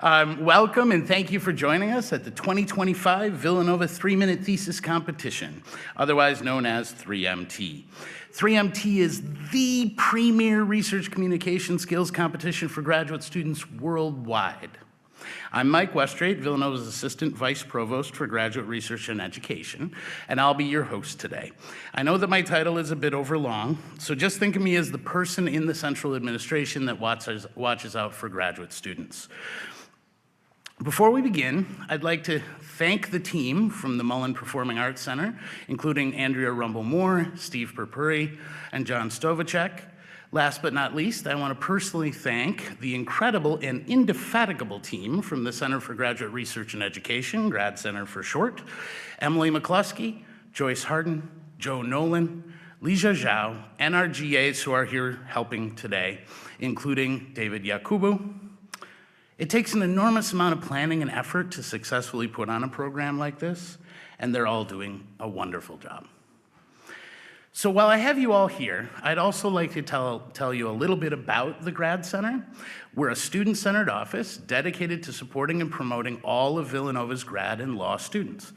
Welcome and thank you for joining us at the 2025 Villanova 3-Minute Thesis Competition, otherwise known as 3MT. 3MT is the premier research communication skills competition for graduate students worldwide. I'm Mike Westrate, Villanova's Assistant Vice Provost for Graduate Research and Education, and I'll be your host today. I know that my title is a bit overlong, so just think of me as the person in the central administration that watches out for graduate students. Before we begin, I'd like to thank the team from the Mullen Performing Arts Center, including Andrea Rumble-Moore, Steve Perpuri, and John Stovacek. Last but not least, I want to personally thank the incredible and indefatigable team from the Center for Graduate Research and Education, Grad Center for short, Emily McCluskey, Joyce Harden, Joe Nolan, Lija Zhao, and our GAs who are here helping today, including David Yakubu. It takes an enormous amount of planning and effort to successfully put on a program like this, and they're all doing a wonderful job. So while I have you all here, I'd also like to tell you a little bit about the Grad Center. We're a student-centered office dedicated to supporting and promoting all of Villanova's grad and law students.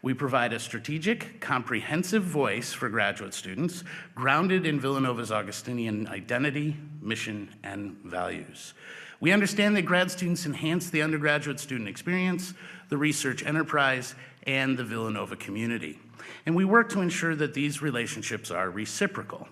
We provide a strategic, comprehensive voice for graduate students grounded in Villanova's Augustinian identity, mission, and values. We understand that grad students enhance the undergraduate student experience, the research enterprise, and the Villanova community. And we work to ensure that these relationships are reciprocal.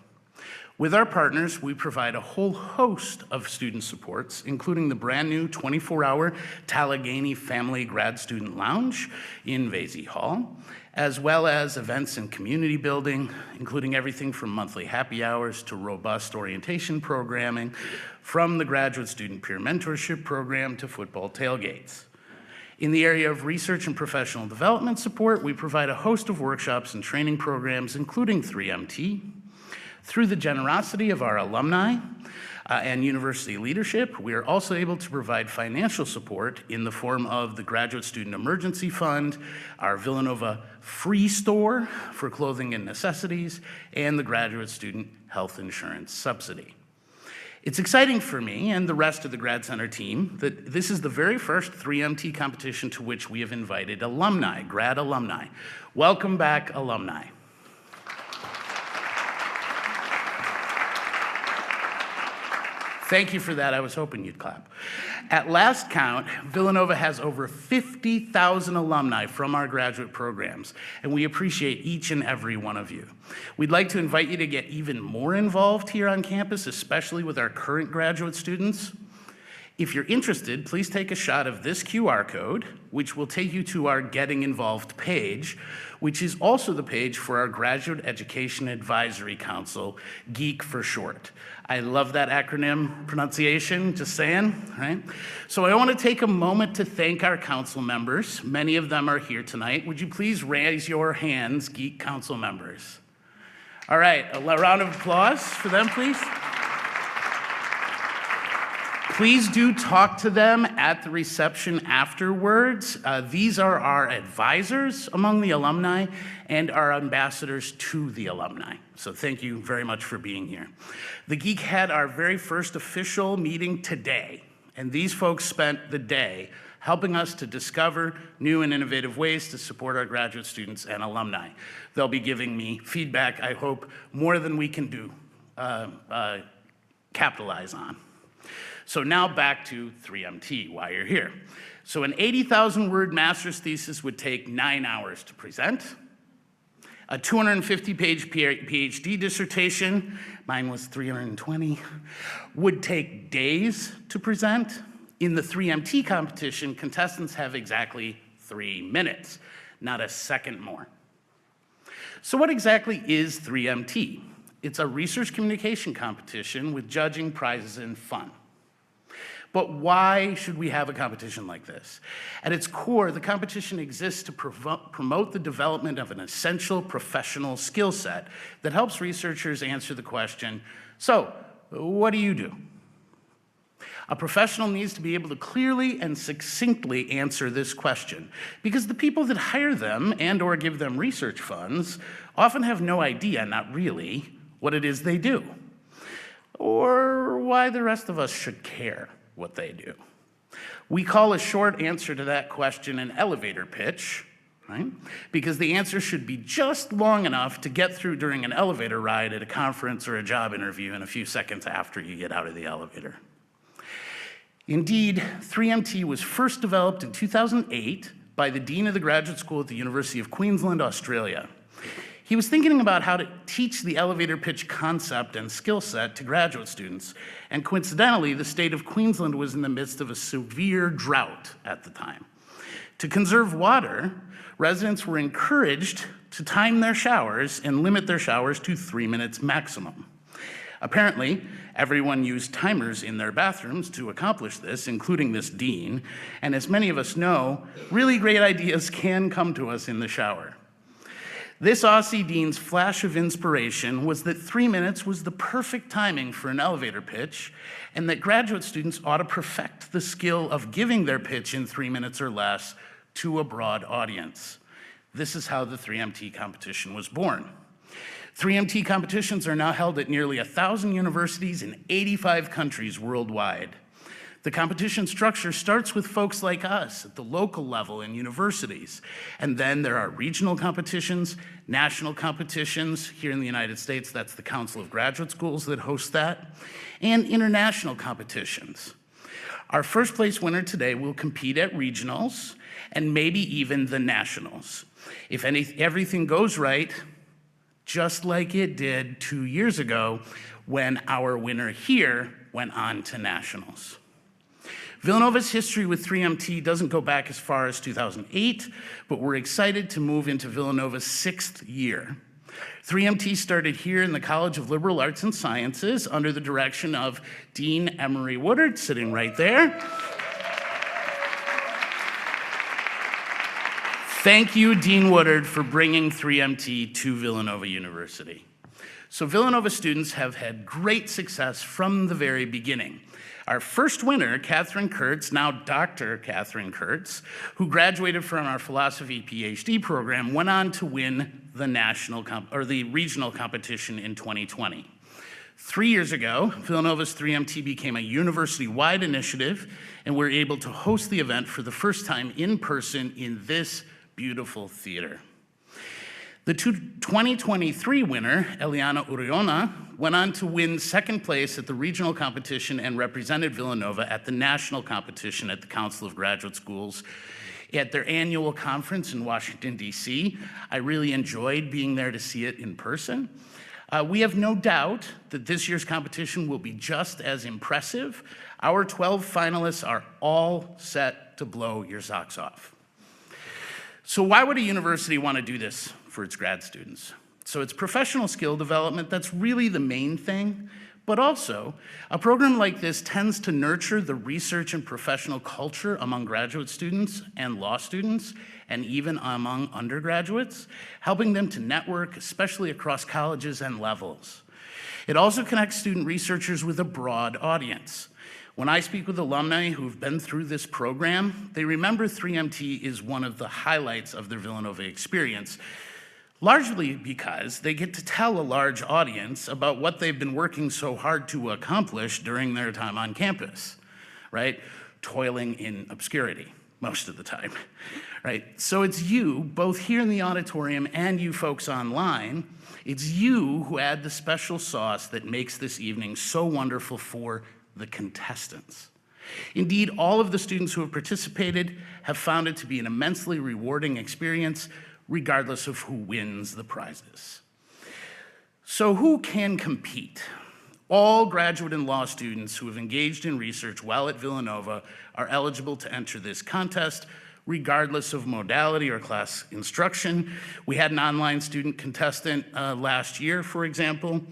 With our partners, we provide a whole host of student supports, including the brand new 24-hour Tallaghany Family Grad Student Lounge in Vasey Hall, as well as events and community building, including everything from monthly happy hours to robust orientation programming, from the graduate student peer mentorship program to football tailgates. In the area of research and professional development support, we provide a host of workshops and training programs, including 3MT. Through the generosity of our alumni and university leadership, we are also able to provide financial support in the form of the Graduate Student Emergency Fund, our Villanova Free Store for clothing and necessities, and the Graduate Student Health Insurance Subsidy. It's exciting for me and the rest of the Grad Center team that this is the very first 3MT competition to which we have invited alumni, grad alumni. Welcome back, alumni. Thank you for that. I was hoping you'd clap. At last count, Villanova has over 50,000 alumni from our graduate programs, and we appreciate each and every one of you. We'd like to invite you to get even more involved here on campus, especially with our current graduate students. If you're interested, please take a shot of this QR code, which will take you to our Getting Involved page, which is also the page for our Graduate Education Advisory Council, GEEK for short. I love that acronym pronunciation, just saying, right? So I want to take a moment to thank our council members. Many of them are here tonight. Would you please raise your hands, GEEK council members? All right, a round of applause for them, please. Please do talk to them at the reception afterwards. These are our advisors among the alumni and our ambassadors to the alumni. So thank you very much for being here. The GEEK had our very first official meeting today, and these folks spent the day helping us to discover new and innovative ways to support our graduate students and alumni. They'll be giving me feedback, I hope, more than we can do, capitalize on. So now back to 3MT, why you're here. So an 80,000-word master's thesis would take 9 hours to present. A 250-page PhD dissertation, mine was 320, would take days to present. In the 3MT competition, contestants have exactly 3 minutes, not a second more. So what exactly is 3MT? It's a research communication competition with judging, prizes, and fun. But why should we have a competition like this? At its core, the competition exists to promote the development of an essential professional skill set that helps researchers answer the question, so what do you do? A professional needs to be able to clearly and succinctly answer this question because the people that hire them and/or give them research funds often have no idea, not really, what it is they do, or why the rest of us should care what they do. We call a short answer to that question an elevator pitch, right? Because the answer should be just long enough to get through during an elevator ride at a conference or a job interview in a few seconds after you get out of the elevator. Indeed, 3MT was first developed in 2008 by the Dean of the Graduate School at the University of Queensland, Australia. He was thinking about how to teach the elevator pitch concept and skill set to graduate students, and coincidentally, the state of Queensland was in the midst of a severe drought at the time. To conserve water, residents were encouraged to time their showers and limit their showers to 3 minutes maximum. Apparently, everyone used timers in their bathrooms to accomplish this, including this dean, and as many of us know, really great ideas can come to us in the shower. This Aussie dean's flash of inspiration was that 3 minutes was the perfect timing for an elevator pitch, and that graduate students ought to perfect the skill of giving their pitch in 3 minutes or less to a broad audience. This is how the 3MT competition was born. 3MT competitions are now held at nearly 1,000 universities in 85 countries worldwide. The competition structure starts with folks like us at the local level in universities. And then there are regional competitions, national competitions. Here in the United States, that's the Council of Graduate Schools that hosts that, and international competitions. Our first place winner today will compete at regionals and maybe even the nationals. If everything goes right, just like it did 2 years ago when our winner here went on to nationals. Villanova's history with 3MT doesn't go back as far as 2008, but we're excited to move into Villanova's 6th year. 3MT started here in the College of Liberal Arts and Sciences under the direction of Dean Emery Woodard, sitting right there. Thank you, Dean Woodard, for bringing 3MT to Villanova University. So Villanova students have had great success from the very beginning. Our first winner, Catherine Kurtz, now Dr. Catherine Kurtz, who graduated from our philosophy PhD program, went on to win the regional competition in 2020. 3 years ago, Villanova's 3MT became a university-wide initiative, and we're able to host the event for the first time in person in this beautiful theater. The 2023 winner, Eliana Uriona, went on to win second place at the regional competition and represented Villanova at the national competition at the Council of Graduate Schools at their annual conference in Washington, D.C. I really enjoyed being there to see it in person. We have no doubt that this year's competition will be just as impressive. Our 12 finalists are all set to blow your socks off. So why would a university want to do this for its grad students? So it's professional skill development, that's really the main thing, but also a program like this tends to nurture the research and professional culture among graduate students and law students, and even among undergraduates, helping them to network, especially across colleges and levels. It also connects student researchers with a broad audience. When I speak with alumni who've been through this program, they remember 3MT is one of the highlights of their Villanova experience, largely because they get to tell a large audience about what they've been working so hard to accomplish during their time on campus, right? Toiling in obscurity most of the time, right? So it's you, both here in the auditorium and you folks online, it's you who add the special sauce that makes this evening so wonderful for the contestants. Indeed, all of the students who have participated have found it to be an immensely rewarding experience, regardless of who wins the prizes. So who can compete? All graduate and law students who have engaged in research while at Villanova are eligible to enter this contest, regardless of modality or class instruction. We had an online student contestant last year, for example.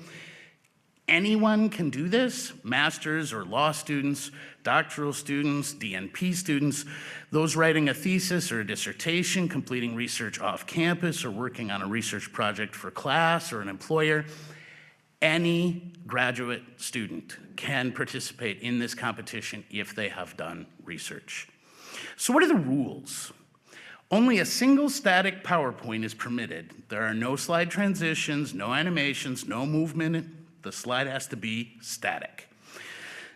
Anyone can do this, master's or law students, doctoral students, DNP students, those writing a thesis or a dissertation, completing research off campus, or working on a research project for class or an employer. Any graduate student can participate in this competition if they have done research. So what are the rules? Only a single static PowerPoint is permitted. There are no slide transitions, no animations, no movement. The slide has to be static.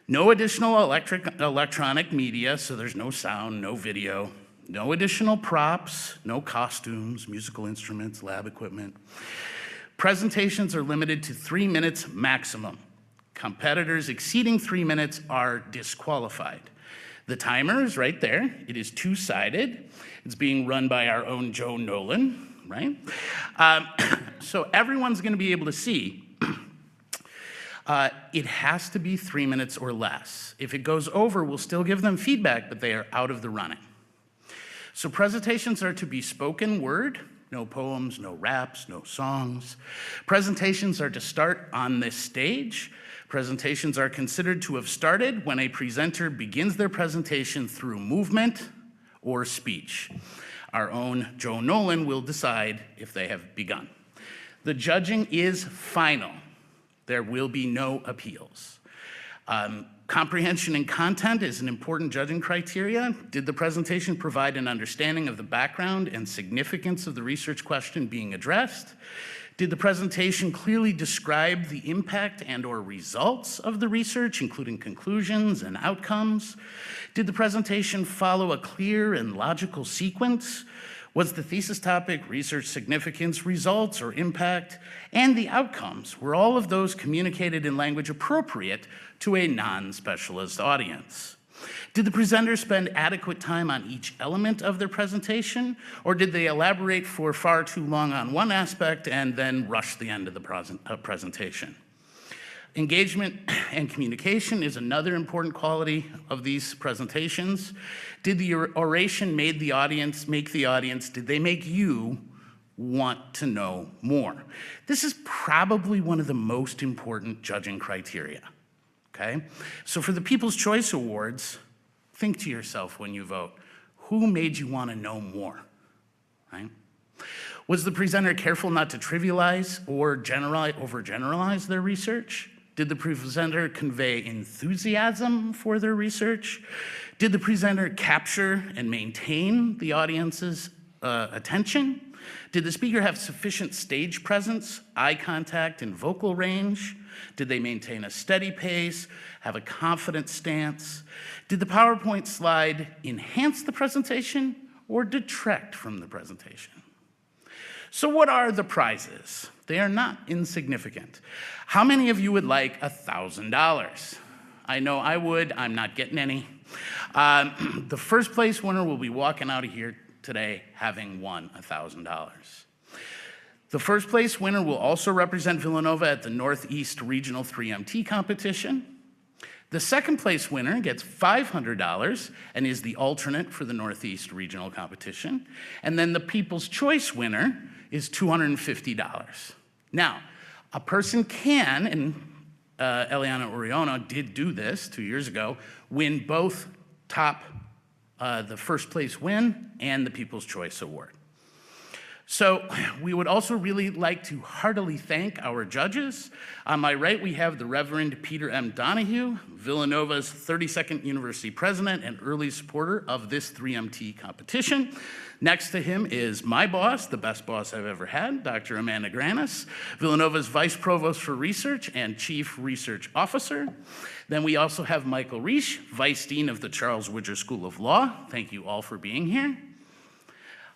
No additional electronic media, so there's no sound, no video, no additional props, no costumes, musical instruments, lab equipment. Presentations are limited to 3 minutes maximum. Competitors exceeding 3 minutes are disqualified. The timer is right there. It is two-sided. It's being run by our own Joe Nolan, right? So everyone's gonna be able to see. It has to be 3 minutes or less. If it goes over, we'll still give them feedback, but they are out of the running. So presentations are to be spoken word, no poems, no raps, no songs. Presentations are to start on this stage. Presentations are considered to have started when a presenter begins their presentation through movement or speech. Our own Joe Nolan will decide if they have begun. The judging is final. There will be no appeals. Comprehension and content is an important judging criteria. Did the presentation provide an understanding of the background and significance of the research question being addressed? Did the presentation clearly describe the impact and/or results of the research, including conclusions and outcomes? Did the presentation follow a clear and logical sequence? Was the thesis topic, research significance, results, or impact, and the outcomes, were all of those communicated in language appropriate to a non-specialist audience? Did the presenters spend adequate time on each element of their presentation, or did they elaborate for far too long on one aspect and then rush the end of the presentation? Engagement and communication is another important quality of these presentations. Did the oration make the audience, did they make you want to know more? This is probably one of the most important judging criteria, okay? So for the People's Choice Awards, think to yourself when you vote, who made you want to know more, right? Was the presenter careful not to trivialize or overgeneralize their research? Did the presenter convey enthusiasm for their research? Did the presenter capture and maintain the audience's attention? Did the speaker have sufficient stage presence, eye contact, and vocal range? Did they maintain a steady pace, have a confident stance? Did the PowerPoint slide enhance the presentation or detract from the presentation? So what are the prizes? They are not insignificant. How many of you would like $1,000? I know I would, I'm not getting any. The first place winner will be walking out of here today having won $1,000. The first place winner will also represent Villanova at the Northeast Regional 3MT competition. The second place winner gets $500 and is the alternate for the Northeast Regional competition. And then the People's Choice winner is $250. Now, a person can, and Eliana Uriono did do this 2 years ago, win both the first place win and the People's Choice Award. So we would also really like to heartily thank our judges. On my right, we have the Reverend Peter M. Donahue, Villanova's 32nd University President and early supporter of this 3MT competition. Next to him is my boss, the best boss I've ever had, Dr. Amanda Granis, Villanova's Vice Provost for Research and Chief Research Officer. Then we also have Michael Reisch, Vice Dean of the Charles Widger School of Law. Thank you all for being here.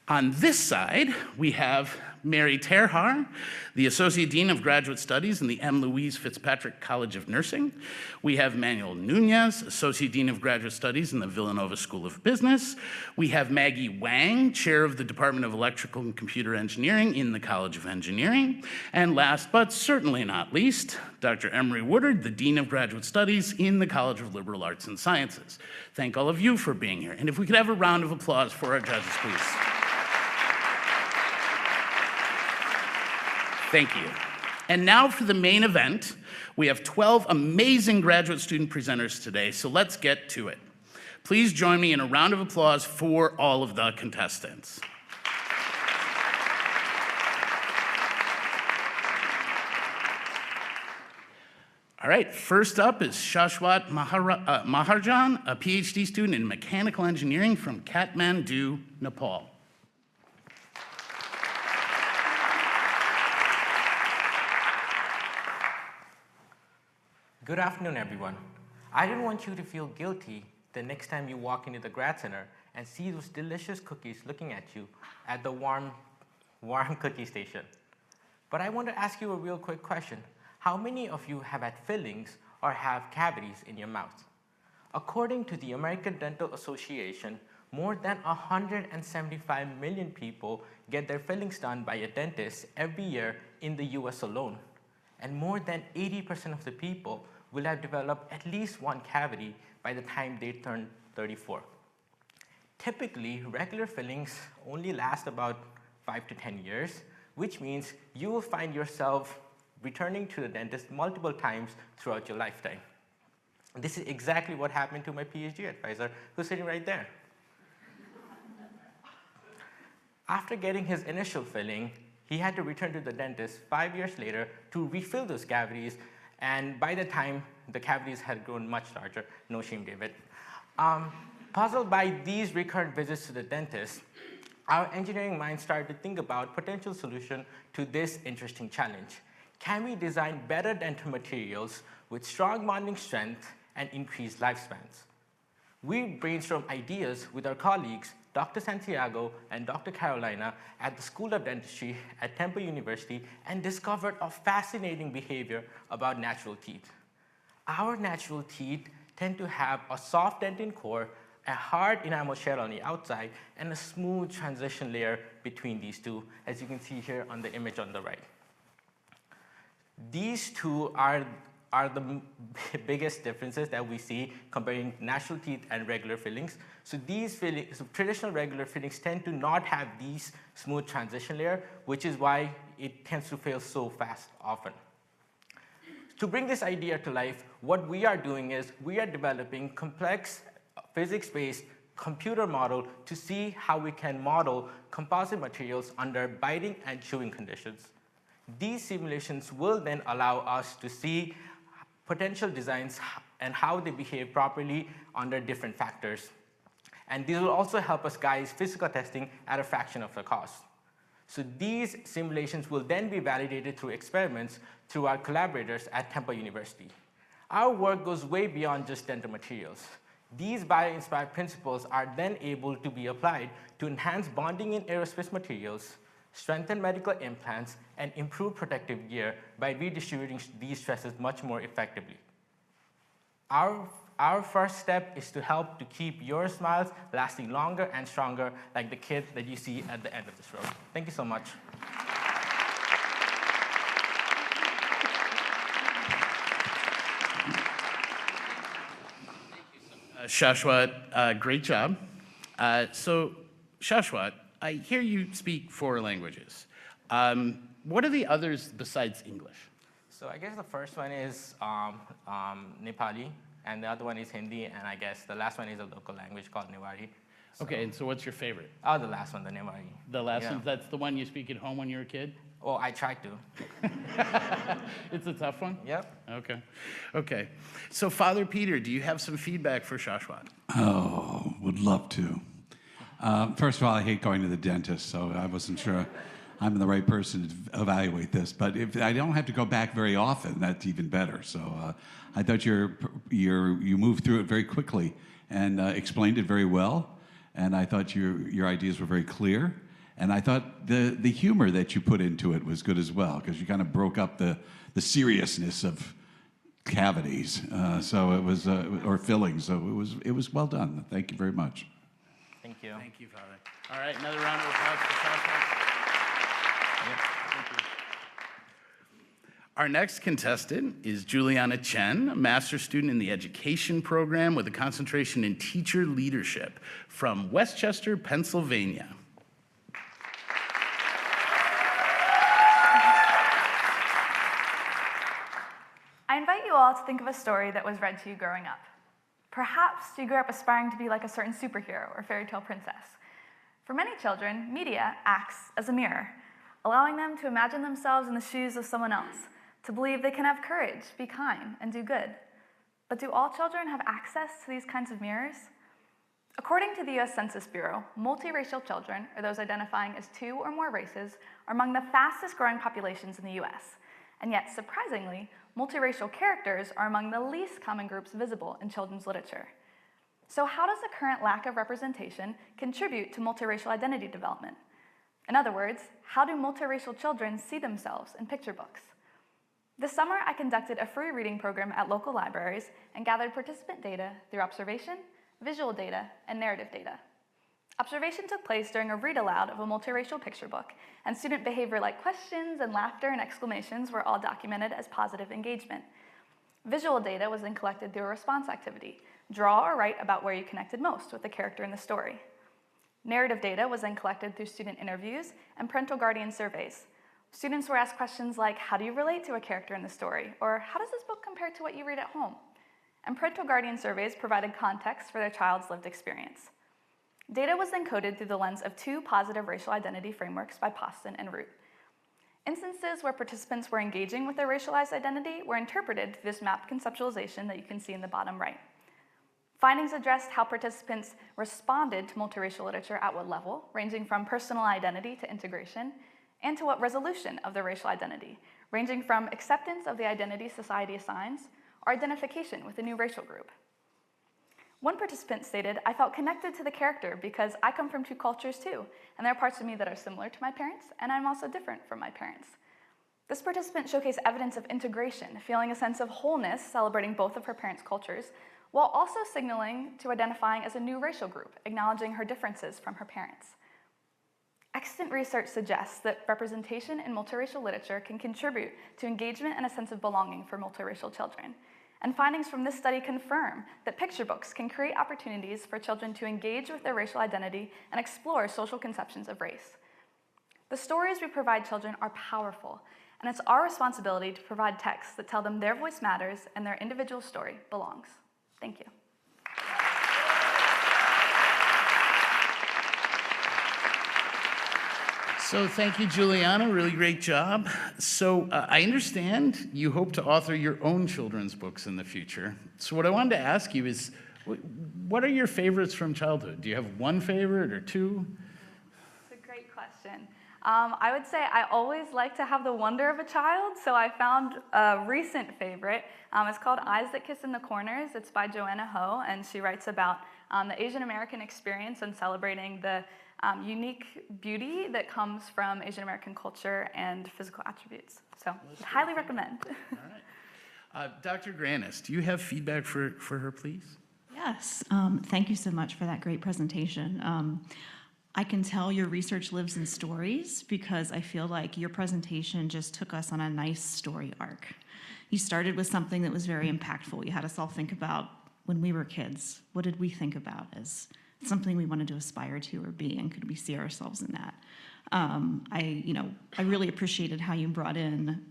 On this side, we have Mary Terhar, the Associate Dean of Graduate Studies in the M. Louise Fitzpatrick College of Nursing. We have Manuel Nunez, Associate Dean of Graduate Studies in the Villanova School of Business. We have Maggie Wang, Chair of the Department of Electrical and Computer Engineering in the College of Engineering. And last but certainly not least, Dr. Emery Woodard, the Dean of Graduate Studies in the College of Liberal Arts and Sciences. Thank all of you for being here. And if we could have a round of applause for our judges, please. Thank you. And now for the main event. We have 12 amazing graduate student presenters today, so let's get to it. Please join me in a round of applause for all of the contestants. All right, first up is Shashwat Maharjan, a PhD student in mechanical engineering from Kathmandu, Nepal. Good afternoon, everyone. I didn't want you to feel guilty the next time you walk into the grad center and see those delicious cookies looking at you at the warm cookie station. But I want to ask you a real quick question. How many of you have had fillings or have cavities in your mouth? According to the American Dental Association, more than 175 million people get their fillings done by a dentist every year in the US alone. And more than 80% of the people will have developed at least one cavity by the time they turn 34. Typically, regular fillings only last about 5 to 10 years, which means you will find yourself returning to the dentist multiple times throughout your lifetime. This is exactly what happened to my PhD advisor, who's sitting right there. After getting his initial filling, he had to return to the dentist 5 years later to refill those cavities, and by the time the cavities had grown much larger, no shame, David. Puzzled by these recurrent visits to the dentist, our engineering mind started to think about potential solution to this interesting challenge. Can we design better dental materials with strong bonding strength and increased lifespans? We brainstormed ideas with our colleagues, Dr. Santiago and Dr. Carolina at the School of Dentistry at Temple University, and discovered a fascinating behavior about natural teeth. Our natural teeth tend to have a soft dentin core, a hard enamel shell on the outside, and a smooth transition layer between these two, as you can see here on the image on the right. These two are the biggest differences that we see comparing natural teeth and regular fillings. So these fillings, so traditional regular fillings tend to not have these smooth transition layer, which is why it tends to fail so fast often. To bring this idea to life, what we are doing is we are developing complex physics-based computer model to see how we can model composite materials under biting and chewing conditions. These simulations will then allow us to see potential designs and how they behave properly under different factors. And these will also help us guide physical testing at a fraction of the cost. So these simulations will then be validated through experiments through our collaborators at Temple University. Our work goes way beyond just dental materials. These bio-inspired principles are then able to be applied to enhance bonding in aerospace materials, strengthen medical implants, and improve protective gear by redistributing these stresses much more effectively. Our first step is to help to keep your smiles lasting longer and stronger, like the kid that you see at the end of this road. Thank you so much. Shashwat, great job. So, Shashwat, I hear you speak 4 languages. What are the others besides English? So I guess the first one is Nepali, and the other one is Hindi, and I guess the last one is a local language called Newari. So, okay, and so what's your favorite? Oh, the last one, the Newari. The last one, that's the one you speak at home when you're a kid? Oh, I tried to. It's a tough one? Yep. Okay. Okay. So, Father Peter, do you have some feedback for Shashwat? Oh, would love to. First of all, I hate going to the dentist, so I wasn't sure I'm the right person to evaluate this. But if I don't have to go back very often, that's even better. So I thought you moved through it very quickly and explained it very well. And I thought your ideas were very clear. And I thought the humor that you put into it was good as well, because you kind of broke up the seriousness of cavities. So it was, or fillings. So it was well done. Thank you very much. Thank you. Thank you, Father. All right, another round of applause for Shashwat. Thank you. Our next contestant is Julianna Chen, a master's student in the education program with a concentration in teacher leadership from Westchester, Pennsylvania. I invite you all to think of a story that was read to you growing up. Perhaps you grew up aspiring to be like a certain superhero or fairy tale princess. For many children, media acts as a mirror, allowing them to imagine themselves in the shoes of someone else, to believe they can have courage, be kind, and do good. But do all children have access to these kinds of mirrors? According to the US Census Bureau, multiracial children, or those identifying as 2 or more races, are among the fastest growing populations in the US. And yet, surprisingly, multiracial characters are among the least common groups visible in children's literature. So how does the current lack of representation contribute to multiracial identity development? In other words, how do multiracial children see themselves in picture books? This summer, I conducted a free reading program at local libraries and gathered participant data through observation, visual data, and narrative data. Observation took place during a read aloud of a multiracial picture book, and student behavior like questions and laughter and exclamations were all documented as positive engagement. Visual data was then collected through a response activity. Draw or write about where you connected most with the character in the story. Narrative data was then collected through student interviews and parental guardian surveys. Students were asked questions like, how do you relate to a character in the story? Or how does this book compare to what you read at home? And parental guardian surveys provided context for their child's lived experience. Data was then coded through the lens of 2 positive racial identity frameworks by Poston and Root. Instances where participants were engaging with their racialized identity were interpreted through this mapped conceptualization that you can see in the bottom right. Findings addressed how participants responded to multiracial literature at what level, ranging from personal identity to integration, and to what resolution of their racial identity, ranging from acceptance of the identity society assigns or identification with a new racial group. One participant stated, I felt connected to the character because I come from 2 cultures too, and there are parts of me that are similar to my parents, and I'm also different from my parents. This participant showcased evidence of integration, feeling a sense of wholeness, celebrating both of her parents' cultures, while also signaling to identifying as a new racial group, acknowledging her differences from her parents. Extant research suggests that representation in multiracial literature can contribute to engagement and a sense of belonging for multiracial children. And findings from this study confirm that picture books can create opportunities for children to engage with their racial identity and explore social conceptions of race. The stories we provide children are powerful, and it's our responsibility to provide texts that tell them their voice matters and their individual story belongs. Thank you. So thank you, Julianna. Really great job. So I understand you hope to author your own children's books in the future. So what I wanted to ask you is, what are your favorites from childhood? Do you have one favorite or 2? It's a great question. I would say I always like to have the wonder of a child, so I found a recent favorite. It's called Eyes That Kiss in the Corners. It's by Joanna Ho, and she writes about the Asian American experience and celebrating the unique beauty that comes from Asian American culture and physical attributes. So highly recommend. All right. Dr. Granis, do you have feedback for her, please? Yes, thank you so much for that great presentation. I can tell your research lives in stories because I feel like your presentation just took us on a nice story arc. You started with something that was very impactful. You had us all think about when we were kids. What did we think about as something we wanted to aspire to or be, and could we see ourselves in that? I really appreciated how you brought in,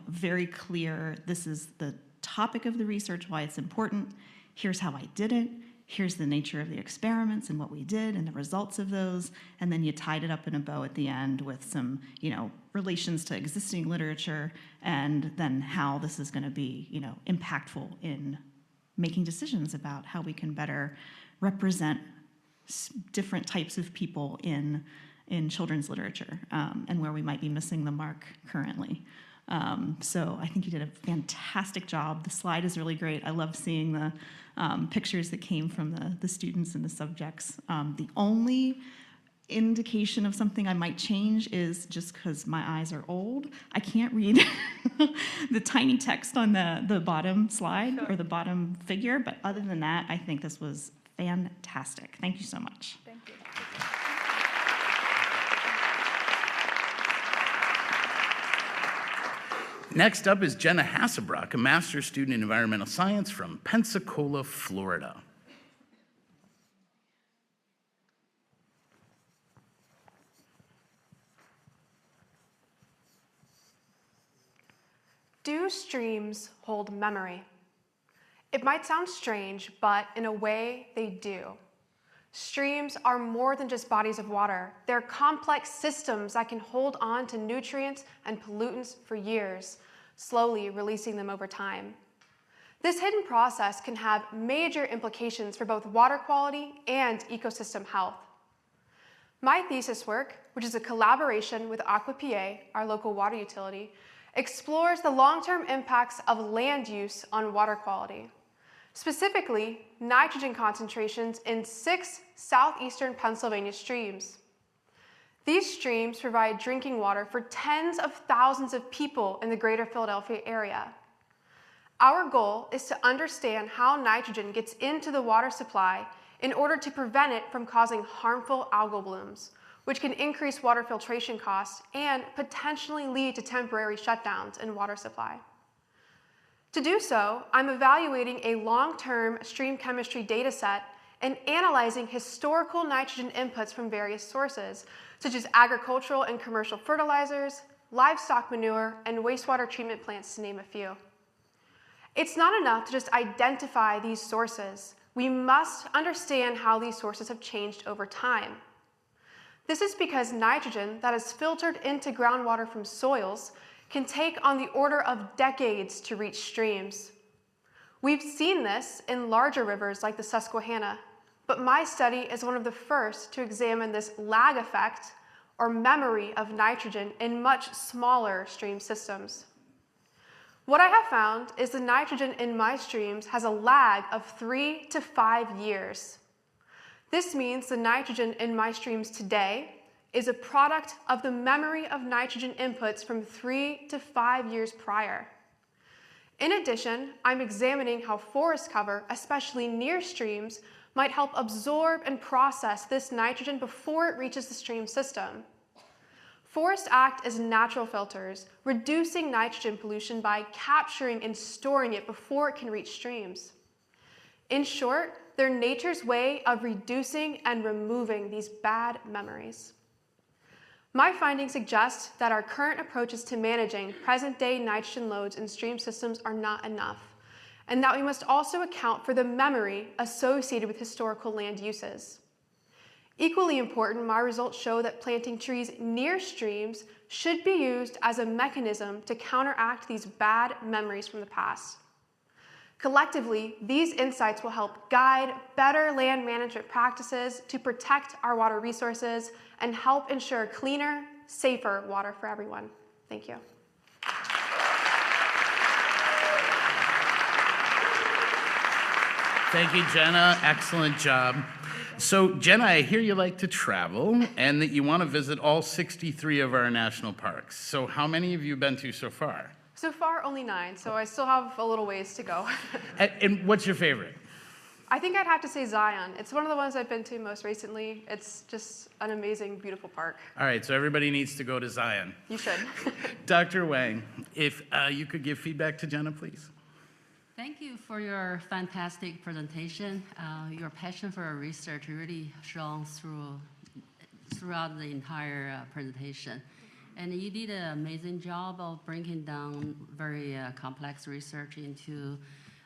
very clear, this is the topic of the research, why it's important, here's how I did it, here's the nature of the experiments and what we did and the results of those, and then you tied it up in a bow at the end with some, relations to existing literature, and then how this is gonna be, impactful in making decisions about how we can better represent different types of people in children's literature, and where we might be missing the mark currently. So I think you did a fantastic job. The slide is really great. I love seeing the pictures that came from the students and the subjects. The only indication of something I might change is just because my eyes are old, I can't read the tiny text on the bottom slide. Sure. Or the bottom figure, but other than that, I think this was fantastic. Thank you so much. Thank you. Next up is Jenna Hassebrock, a master's student in environmental science from Pensacola, Florida. Do streams hold memory? It might sound strange, but in a way they do. Streams are more than just bodies of water. They're complex systems that can hold on to nutrients and pollutants for years, slowly releasing them over time. This hidden process can have major implications for both water quality and ecosystem health. My thesis work, which is a collaboration with Aqua PA, our local water utility, explores the long-term impacts of land use on water quality, specifically nitrogen concentrations in 6 southeastern Pennsylvania streams. These streams provide drinking water for tens of thousands of people in the greater Philadelphia area. Our goal is to understand how nitrogen gets into the water supply in order to prevent it from causing harmful algal blooms, which can increase water filtration costs and potentially lead to temporary shutdowns in water supply. To do so, I'm evaluating a long-term stream chemistry data set and analyzing historical nitrogen inputs from various sources, such as agricultural and commercial fertilizers, livestock manure, and wastewater treatment plants, to name a few. It's not enough to just identify these sources. We must understand how these sources have changed over time. This is because nitrogen that is filtered into groundwater from soils can take on the order of decades to reach streams. We've seen this in larger rivers like the Susquehanna, but my study is one of the first to examine this lag effect or memory of nitrogen in much smaller stream systems. What I have found is the nitrogen in my streams has a lag of 3 to 5 years. This means the nitrogen in my streams today is a product of the memory of nitrogen inputs from 3 to 5 years prior. In addition, I'm examining how forest cover, especially near streams, might help absorb and process this nitrogen before it reaches the stream system. Forests act as natural filters, reducing nitrogen pollution by capturing and storing it before it can reach streams. In short, they're nature's way of reducing and removing these bad memories. My findings suggest that our current approaches to managing present-day nitrogen loads in stream systems are not enough, and that we must also account for the memory associated with historical land uses. Equally important, my results show that planting trees near streams should be used as a mechanism to counteract these bad memories from the past. Collectively, these insights will help guide better land management practices to protect our water resources and help ensure cleaner, safer water for everyone. Thank you. Thank you, Jenna. Excellent job. So, Jenna, I hear you like to travel and that you want to visit all 63 of our national parks. So how many have you been to so far? So far, only 9, so I still have a little ways to go. And what's your favorite? I think I'd have to say Zion. It's one of the ones I've been to most recently. It's just an amazing, beautiful park. All right, so everybody needs to go to Zion. You should. Dr. Wang, if you could give feedback to Jenna, please. Thank you for your fantastic presentation. Your passion for research really shone throughout the entire presentation. And you did an amazing job of breaking down very complex research into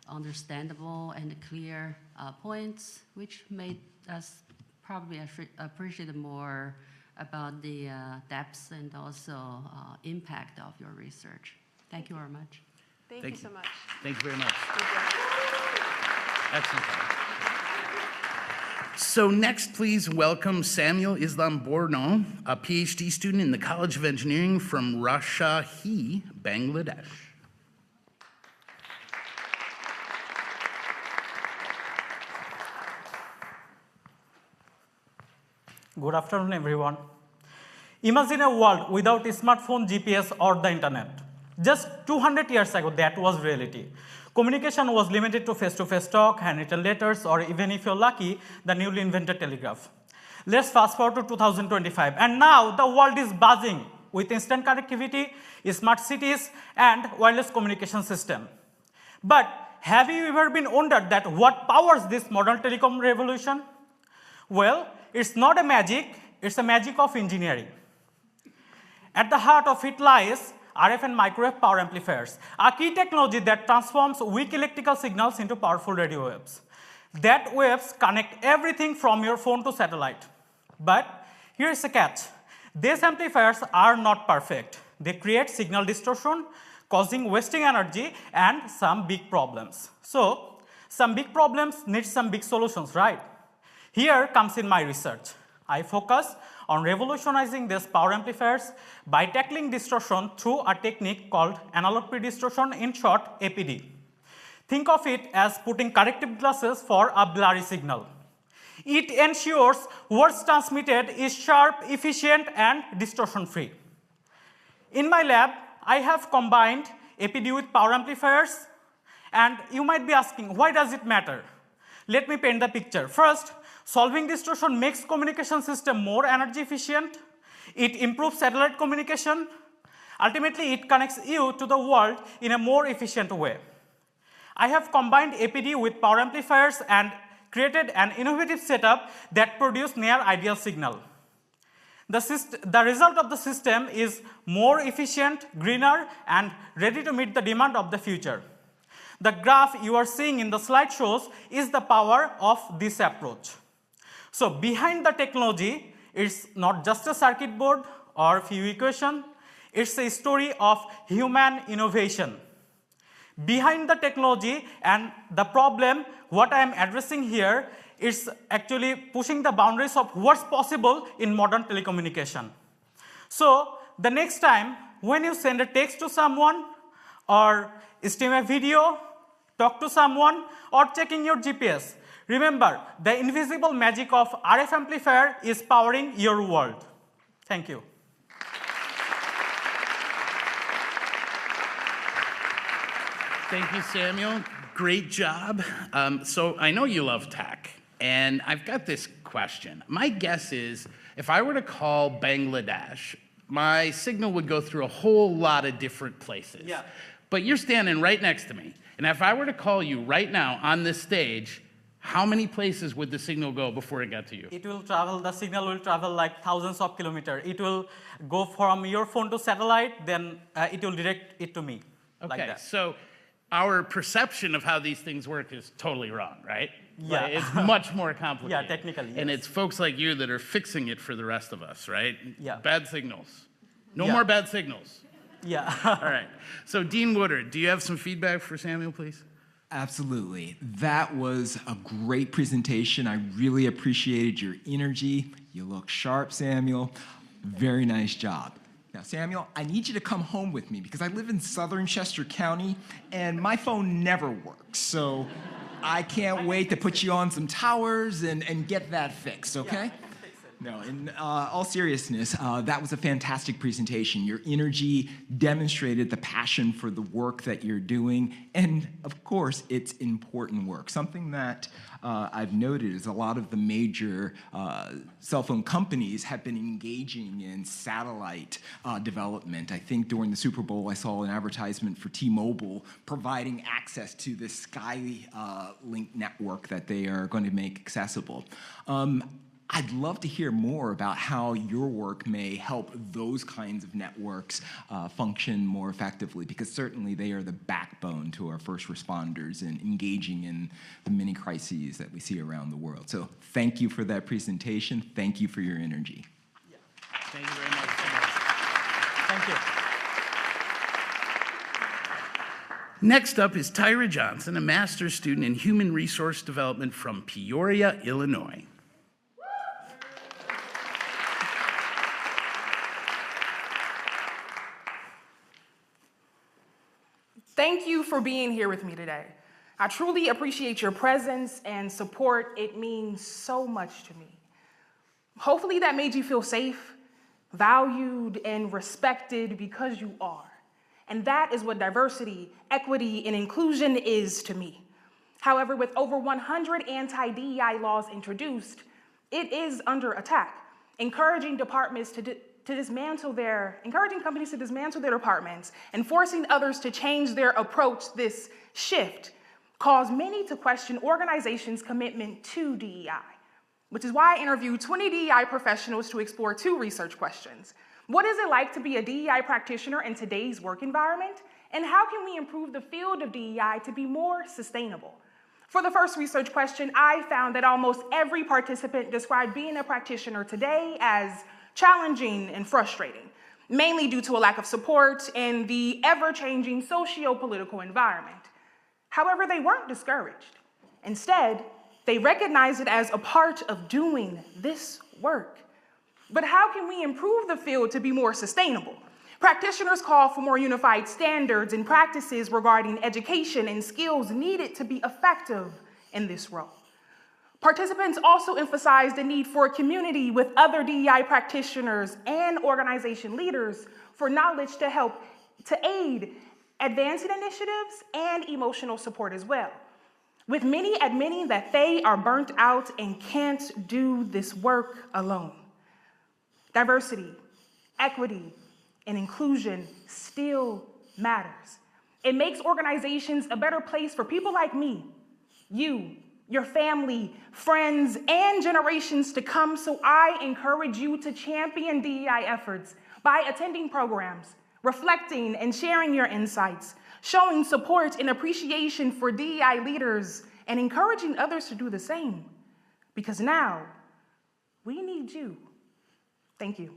understandable and clear points, which made us probably appreciate more about the depths and also impact of your research. Thank you very much. Thank you so much. Thank you very much. Thank you. Excellent. So next, please welcome Samiul Islam Borno, a PhD student in the College of Engineering from Rajshahi, Bangladesh. Good afternoon, everyone. Imagine a world without a smartphone, GPS, or the internet. Just 200 years ago, that was reality. Communication was limited to face-to-face talk, handwritten letters, or even if you're lucky, the newly invented telegraph. Let's fast forward to 2025, and now the world is buzzing with instant connectivity, smart cities, and wireless communication system. But have you ever been wondered that what powers this modern telecom revolution? Well, it's not a magic, it's a magic of engineering. At the heart of it lies RF and microwave power amplifiers, a key technology that transforms weak electrical signals into powerful radio waves. That waves connect everything from your phone to satellite. But here's a catch. These amplifiers are not perfect. They create signal distortion, causing wasting energy and some big problems. So, some big problems need some big solutions, right? Here comes in my research. I focus on revolutionizing these power amplifiers by tackling distortion through a technique called analog pre-distortion, in short APD. Think of it as putting corrective glasses for a blurry signal. It ensures words transmitted is sharp, efficient, and distortion-free. In my lab, I have combined APD with power amplifiers, and you might be asking, why does it matter? Let me paint the picture. First, solving distortion makes communication system more energy efficient. It improves satellite communication. Ultimately, it connects you to the world in a more efficient way. I have combined APD with power amplifiers and created an innovative setup that produced near ideal signal. The result of the system is more efficient, greener, and ready to meet the demand of the future. The graph you are seeing in the slide shows is the power of this approach. So behind the technology, it's not just a circuit board or few equations, it's a story of human innovation. Behind the technology and the problem, what I am addressing here is actually pushing the boundaries of what's possible in modern telecommunication. So the next time when you send a text to someone or stream a video, talk to someone, or checking your GPS, remember the invisible magic of RF amplifier is powering your world. Thank you. Thank you, Samiul. Great job. So I know you love tech, and I've got this question. My guess is if I were to call Bangladesh, my signal would go through a whole lot of different places. Yeah. But you're standing right next to me, and if I were to call you right now on this stage, how many places would the signal go before it got to you? It will travel, the signal will travel like thousands of kilometers. It will go from your phone to satellite, then it will direct it to me. Okay, Like that. so our perception of how these things work is totally wrong, right? Yeah. Like, it's much more complicated. Yeah, technically, And yes. it's folks like you that are fixing it for the rest of us, right? Yeah. Bad signals. No Yeah. more bad signals. Yeah. All right. So Dean Woodard, do you have some feedback for Samiul, please? Absolutely. That was a great presentation. I really appreciated your energy. You look sharp, Samiul. Very nice job. Now, Samiul, I need you to come home with me because I live in southern Chester County and my phone never works. So I can't wait to put you on some towers and get that fixed, okay? No, in all seriousness, that was a fantastic presentation. Your energy demonstrated the passion for the work that you're doing, and of course, it's important work. Something that I've noted is a lot of the major cell phone companies have been engaging in satellite development. I think during the Super Bowl, I saw an advertisement for T-Mobile providing access to the Skylink network that they are going to make accessible. I'd love to hear more about how your work may help those kinds of networks function more effectively, because certainly they are the backbone to our first responders and engaging in the many crises that we see around the world. So thank you for that presentation. Thank you for your energy. Yeah. Thank you very much. Thank you. Next up is Tyra Johnson, a master's student in human resource development from Peoria, Illinois. Thank you for being here with me today. I truly appreciate your presence and support. It means so much to me. Hopefully that made you feel safe, valued, and respected because you are. And that is what diversity, equity, and inclusion is to me. However, with over 100 anti-DEI laws introduced, it is under attack, encouraging companies to dismantle their departments and forcing others to change their approach. This shift caused many to question organizations' commitment to DEI, which is why I interviewed 20 DEI professionals to explore 2 research questions. What is it like to be a DEI practitioner in today's work environment? And how can we improve the field of DEI to be more sustainable? For the first research question, I found that almost every participant described being a practitioner today as challenging and frustrating, mainly due to a lack of support in the ever-changing socio-political environment. However, they weren't discouraged. Instead, they recognized it as a part of doing this work. But how can we improve the field to be more sustainable? Practitioners call for more unified standards and practices regarding education and skills needed to be effective in this role. Participants also emphasized the need for a community with other DEI practitioners and organization leaders for knowledge to help to aid advancing initiatives and emotional support as well, with many admitting that they are burnt out and can't do this work alone. Diversity, equity, and inclusion still matters. It makes organizations a better place for people like me, you, your family, friends, and generations to come, so I encourage you to champion DEI efforts by attending programs, reflecting and sharing your insights, showing support and appreciation for DEI leaders, and encouraging others to do the same. Because now, we need you. Thank you.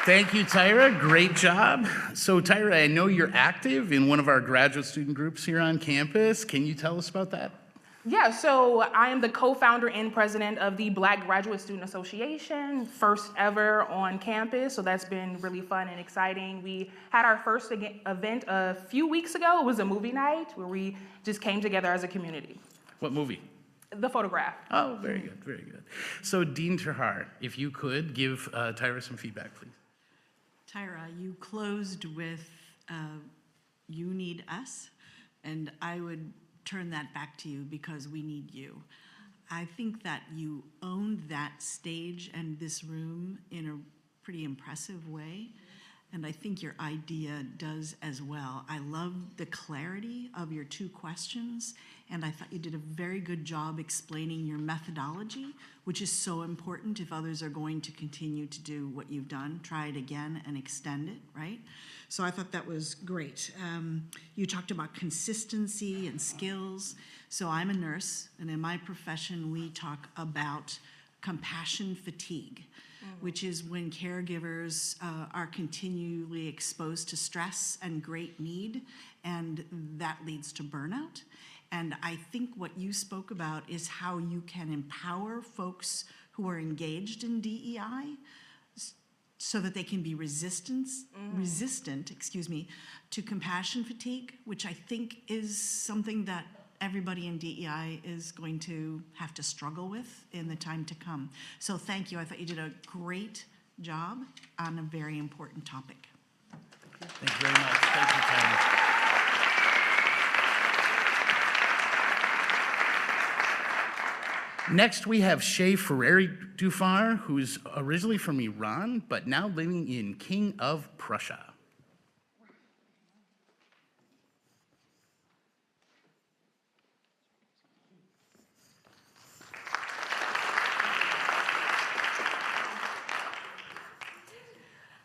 Thank you, Tyra. Great job. So, Tyra, I know you're active in one of our graduate student groups here on campus. Can you tell us about that? Yeah, so I am the co-founder and president of the Black Graduate Student Association, first ever on campus, so that's been really fun and exciting. We had our first event a few weeks ago. It was a movie night where we just came together as a community. What movie? The Photograph. Oh, very good, very good. So, Dean Terhar, if you could give Tyra some feedback, please. Tyra, you closed with you need us, and I would turn that back to you because we need you. I think that you owned that stage and this room in a pretty impressive way, and I think your idea does as well. I love the clarity of your two questions, and I thought you did a very good job explaining your methodology, which is so important if others are going to continue to do what you've done, try it again and extend it, right? So I thought that was great. You talked about consistency and skills. So I'm a nurse, and in my profession, we talk about compassion fatigue, which is when caregivers are continually exposed to stress and great need, and that leads to burnout. And I think what you spoke about is how you can empower folks who are engaged in DEI so that they can be resistant, to compassion fatigue, which I think is something that everybody in DEI is going to have to struggle with in the time to come. So thank you. I thought you did a great job on a very important topic. Thank you very much. Thank you, Tyra. Next, we have Shaghayegh Fereidounfar, who's originally from Iran, but now living in King of Prussia.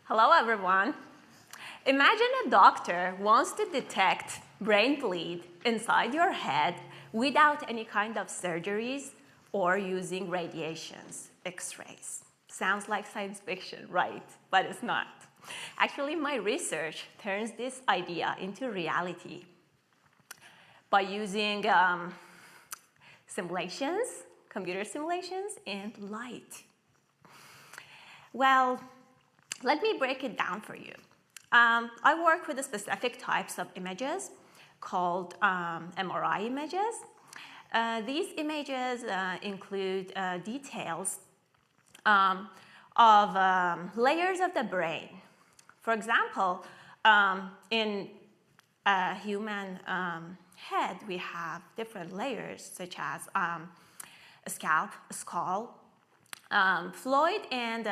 Hello, everyone. Imagine a doctor wants to detect brain bleed inside your head without any kind of surgeries or using radiations, X-rays. Sounds like science fiction, right? But it's not. Actually, my research turns this idea into reality by using simulations, computer simulations, and light. Well, let me break it down for you. I work with specific types of images called MRI images. These images include details of layers of the brain. For example, in a human head, we have different layers, such as a scalp, a skull, fluid, and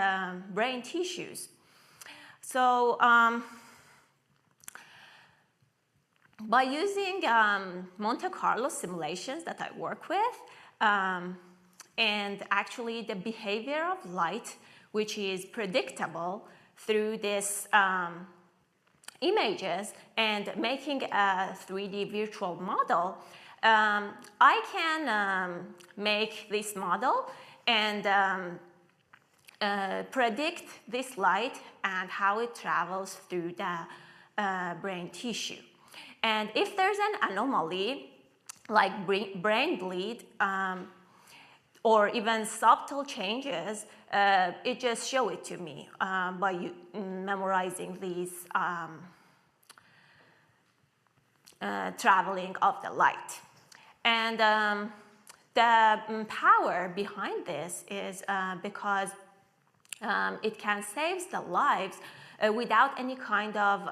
brain tissues. So by using Monte Carlo simulations that I work with, and actually the behavior of light, which is predictable through these images, and making a 3D virtual model, I can make this model and predict this light and how it travels through the brain tissue. And if there's an anomaly, like brain bleed, or even subtle changes, it just show it to me by memorizing these traveling of the light. And the power behind this is because it can save the lives without any kind of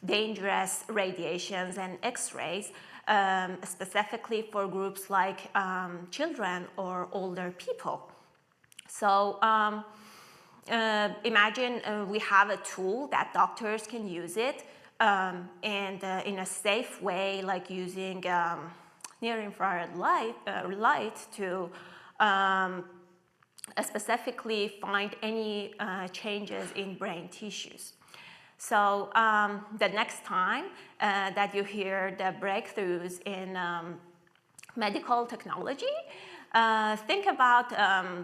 dangerous radiations and X-rays, specifically for groups like children or older people. So imagine we have a tool that doctors can use it and in a safe way, like using near-infrared light to specifically find any changes in brain tissues. So the next time that you hear the breakthroughs in medical technology, think about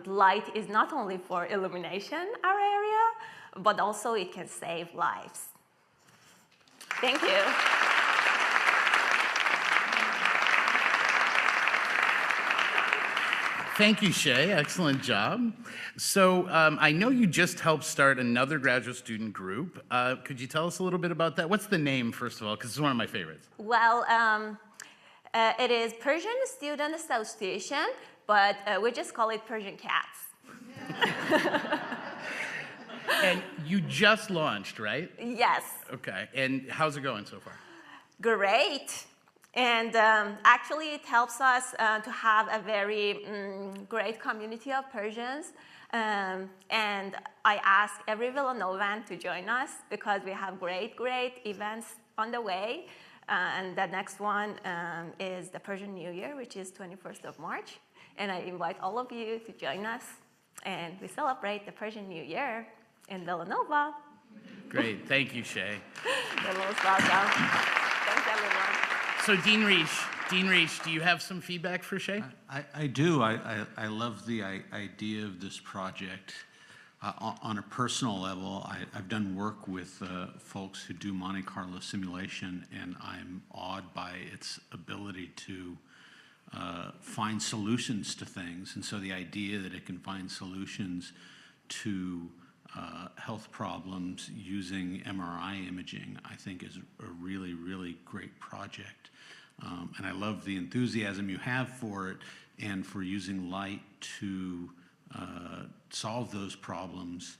light is not only for illumination our area, but also it can save lives. Thank you. Thank you, Shay. Excellent job. So I know you just helped start another graduate student group. Could you tell us a little bit about that? What's the name, first of all, because it's one of my favorites. Well, it is Persian Student Association, but we just call it Persian Cats. And you just launched, right? Yes. Okay. And how's it going so far? Great. And actually, it helps us to have a very great community of Persians. And I ask every Villanovan to join us because we have great events on the way. And the next one is the Persian New Year, which is 21st of March. And I invite all of you to join us. And we celebrate the Persian New Year in Villanova. Great. Thank you, Shay. You're most welcome. Thanks, everyone. So Dean Reish, do you have some feedback for Shay? I do. I love the idea of this project. On a personal level, I've done work with folks who do Monte Carlo simulation, and I'm awed by its ability to find solutions to things. And so the idea that it can find solutions to health problems using MRI imaging, I think is a really, really great project. And I love the enthusiasm you have for it and for using light to solve those problems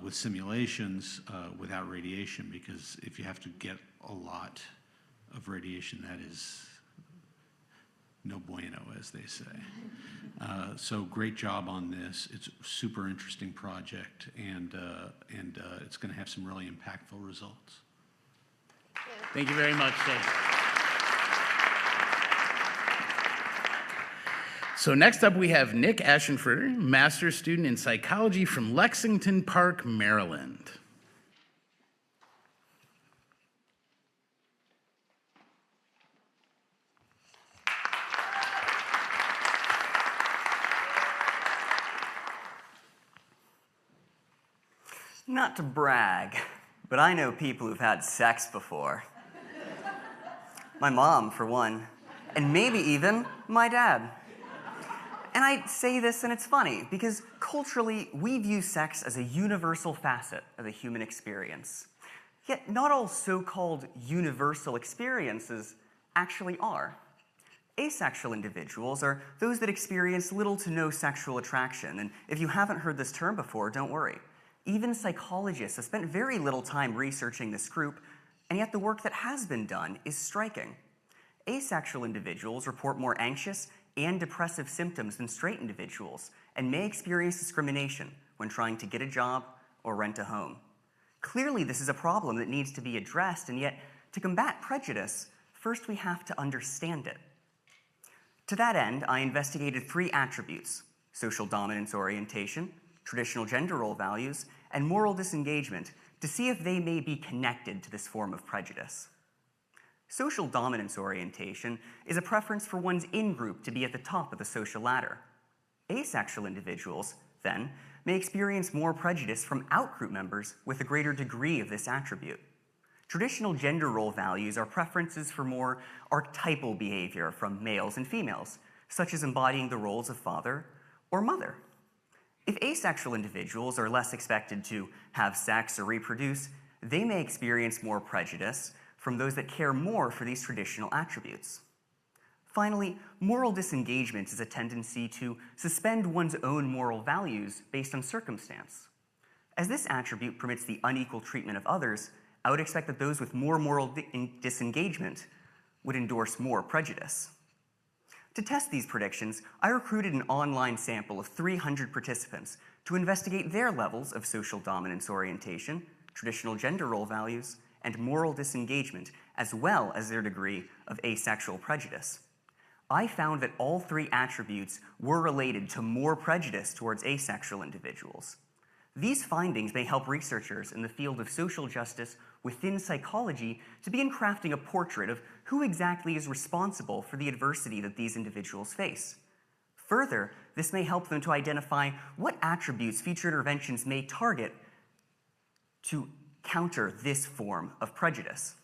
with simulations without radiation, because if you have to get a lot of radiation, that is no bueno, as they say. So great job on this. It's a super interesting project, and it's going to have some really impactful results. Thank you very much, Shay. So next up, we have Nick Ashenfelter, master's student in psychology from Lexington Park, Maryland. Not to brag, but I know people who've had sex before. My mom, for one, and maybe even my dad. And I say this and it's funny, because culturally, we view sex as a universal facet of the human experience. Yet not all so-called universal experiences actually are. Asexual individuals are those that experience little to no sexual attraction. And if you haven't heard this term before, don't worry. Even psychologists have spent very little time researching this group, and yet the work that has been done is striking. Asexual individuals report more anxious and depressive symptoms than straight individuals, and may experience discrimination when trying to get a job or rent a home. Clearly, this is a problem that needs to be addressed, and yet to combat prejudice, first we have to understand it. To that end, I investigated 3 attributes: social dominance orientation, traditional gender role values, and moral disengagement, to see if they may be connected to this form of prejudice. Social dominance orientation is a preference for one's in-group to be at the top of the social ladder. Asexual individuals, then, may experience more prejudice from out-group members with a greater degree of this attribute. Traditional gender role values are preferences for more archetypal behavior from males and females, such as embodying the roles of father or mother. If asexual individuals are less expected to have sex or reproduce, they may experience more prejudice from those that care more for these traditional attributes. Finally, moral disengagement is a tendency to suspend one's own moral values based on circumstance. As this attribute permits the unequal treatment of others, I would expect that those with more moral disengagement would endorse more prejudice. To test these predictions, I recruited an online sample of 300 participants to investigate their levels of social dominance orientation, traditional gender role values, and moral disengagement, as well as their degree of asexual prejudice. I found that all three attributes were related to more prejudice towards asexual individuals. These findings may help researchers in the field of social justice within psychology to begin crafting a portrait of who exactly is responsible for the adversity that these individuals face. Further, this may help them to identify what attributes future interventions may target to counter this form of prejudice.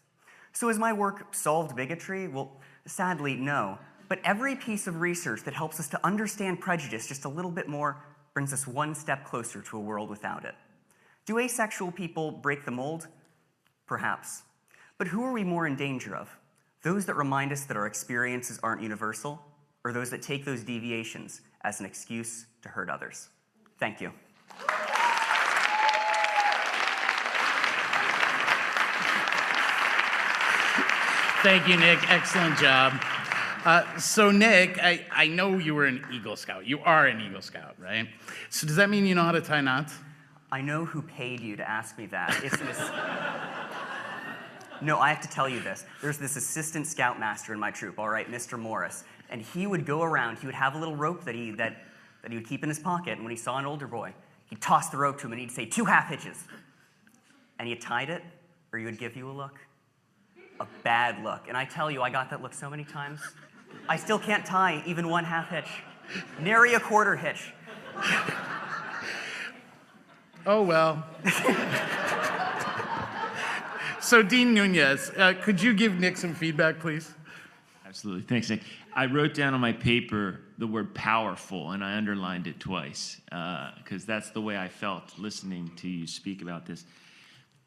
So has my work solved bigotry? Well, sadly, no. But every piece of research that helps us to understand prejudice just a little bit more brings us one step closer to a world without it. Do asexual people break the mold? Perhaps. But who are we more in danger of? Those that remind us that our experiences aren't universal, or those that take those deviations as an excuse to hurt others? Thank you. Thank you, Nick. Excellent job. So Nick, I know you were an Eagle Scout. You are an Eagle Scout, right? So does that mean you know how to tie knots? I know who paid you to ask me that. It's this. No, I have to tell you this. There's this assistant scoutmaster in my troop, all right, Mr. Morris, and he would go around, he would have a little rope that he would keep in his pocket, and when he saw an older boy, he'd toss the rope to him and he'd say, 2 half hitches. And you tied it, or he would give you a look. A bad look. And I tell you, I got that look so many times. I still can't tie even 1 half hitch. Nary a quarter hitch. Oh, well. So Dean Nunez, could you give Nick some feedback, please? Absolutely. Thanks, Nick. I wrote down on my paper the word powerful, and I underlined it twice, because that's the way I felt listening to you speak about this.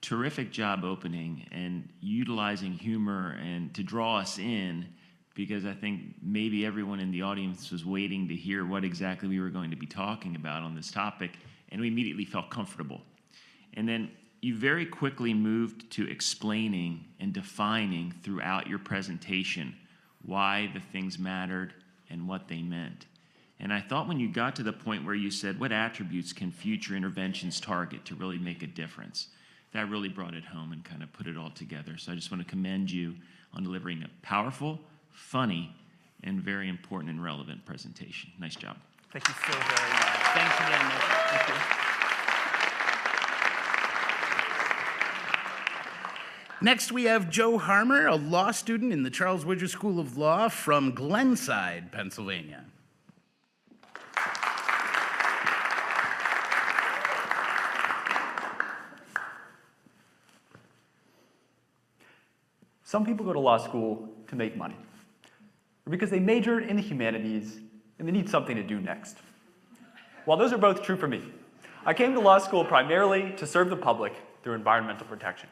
Terrific job opening and utilizing humor and to draw us in, because I think maybe everyone in the audience was waiting to hear what exactly we were going to be talking about on this topic, and we immediately felt comfortable. And then you very quickly moved to explaining and defining throughout your presentation why the things mattered and what they meant. And I thought when you got to the point where you said, what attributes can future interventions target to really make a difference? That really brought it home and kind of put it all together. So I just want to commend you on delivering a powerful, funny, and very important and relevant presentation. Nice job. Thank you so very much. Thanks again, Nick. Thank you. Next, we have Joe Harmar, a law student in the Charles Widger School of Law from Glenside, Pennsylvania. Some people go to law school to make money, or because they majored in the humanities and they need something to do next. While those are both true for me, I came to law school primarily to serve the public through environmental protection.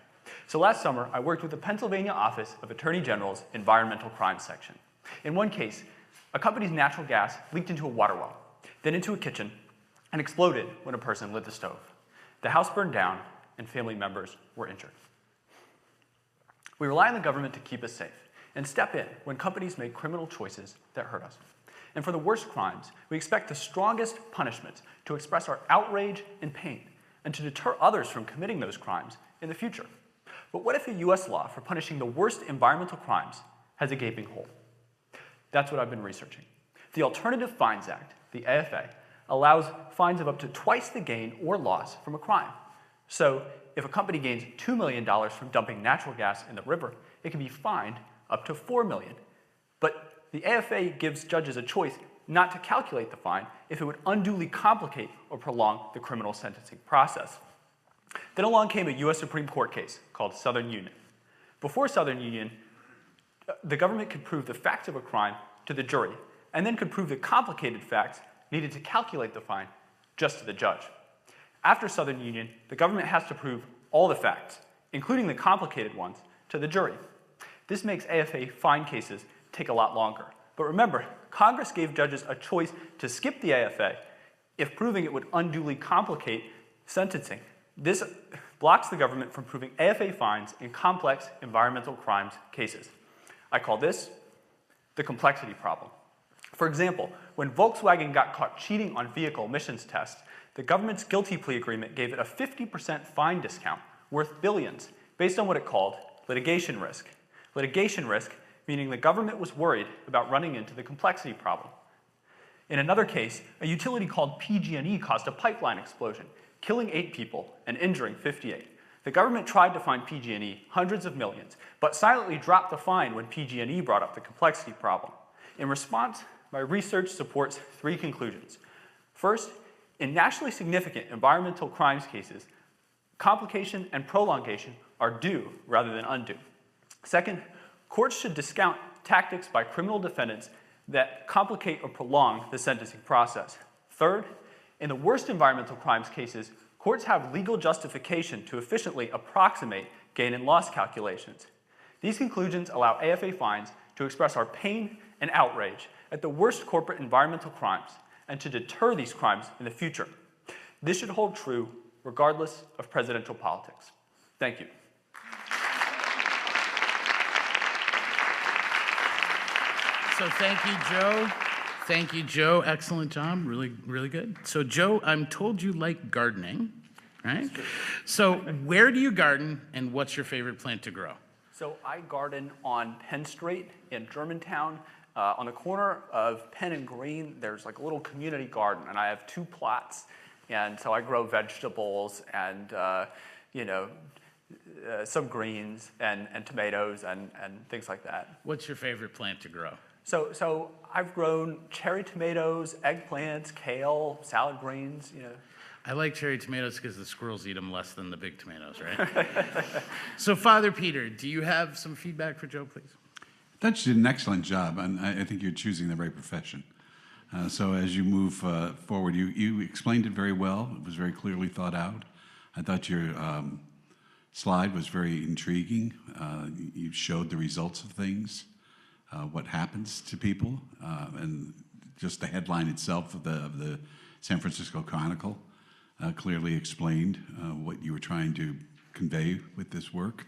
So last summer, I worked with the Pennsylvania Office of Attorney General's Environmental Crime Section. In one case, a company's natural gas leaked into a water well, then into a kitchen, and exploded when a person lit the stove. The house burned down, and family members were injured. We rely on the government to keep us safe and step in when companies make criminal choices that hurt us. And for the worst crimes, we expect the strongest punishments to express our outrage and pain and to deter others from committing those crimes in the future. But what if a US law for punishing the worst environmental crimes has a gaping hole? That's what I've been researching. The Alternative Fines Act, the AFA, allows fines of up to twice the gain or loss from a crime. So if a company gains $2 million from dumping natural gas in the river, it can be fined up to $4 million. But the AFA gives judges a choice not to calculate the fine if it would unduly complicate or prolong the criminal sentencing process. Then along came a US Supreme Court case called Southern Union. Before Southern Union, the government could prove the facts of a crime to the jury, and then could prove the complicated facts needed to calculate the fine just to the judge. After Southern Union, the government has to prove all the facts, including the complicated ones, to the jury. This makes AFA fine cases take a lot longer. But remember, Congress gave judges a choice to skip the AFA if proving it would unduly complicate sentencing. This blocks the government from proving AFA fines in complex environmental crimes cases. I call this the complexity problem. For example, when Volkswagen got caught cheating on vehicle emissions tests, the government's guilty plea agreement gave it a 50% fine discount worth billions based on what it called litigation risk. Litigation risk meaning the government was worried about running into the complexity problem. In another case, a utility called PG&E caused a pipeline explosion, killing 8 people and injuring 58. The government tried to fine PG&E hundreds of millions, but silently dropped the fine when PG&E brought up the complexity problem. In response, my research supports 3 conclusions. First, in nationally significant environmental crimes cases, complication and prolongation are due rather than undue. Second, courts should discount tactics by criminal defendants that complicate or prolong the sentencing process. Third, in the worst environmental crimes cases, courts have legal justification to efficiently approximate gain and loss calculations. These conclusions allow AFA fines to express our pain and outrage at the worst corporate environmental crimes and to deter these crimes in the future. This should hold true regardless of presidential politics. Thank you. So thank you, Joe. Thank you, Joe. Excellent job. Really, really good. So, Joe, I'm told you like gardening, right? So where do you garden, and what's your favorite plant to grow? So I garden on Penn Street in Germantown. On the corner of Penn and Green, there's like a little community garden, and I have 2 plots. And so I grow vegetables and, some greens and tomatoes and things like that. What's your favorite plant to grow? So I've grown cherry tomatoes, eggplants, kale, salad greens, I like cherry tomatoes because the squirrels eat them less than the big tomatoes, right? So, Father Peter, do you have some feedback for Joe, please? I thought you did an excellent job, and I think you're choosing the right profession. So as you move forward, you explained it very well. It was very clearly thought out. I thought your slide was very intriguing. You showed the results of things, what happens to people, and just the headline itself of the San Francisco Chronicle clearly explained what you were trying to convey with this work.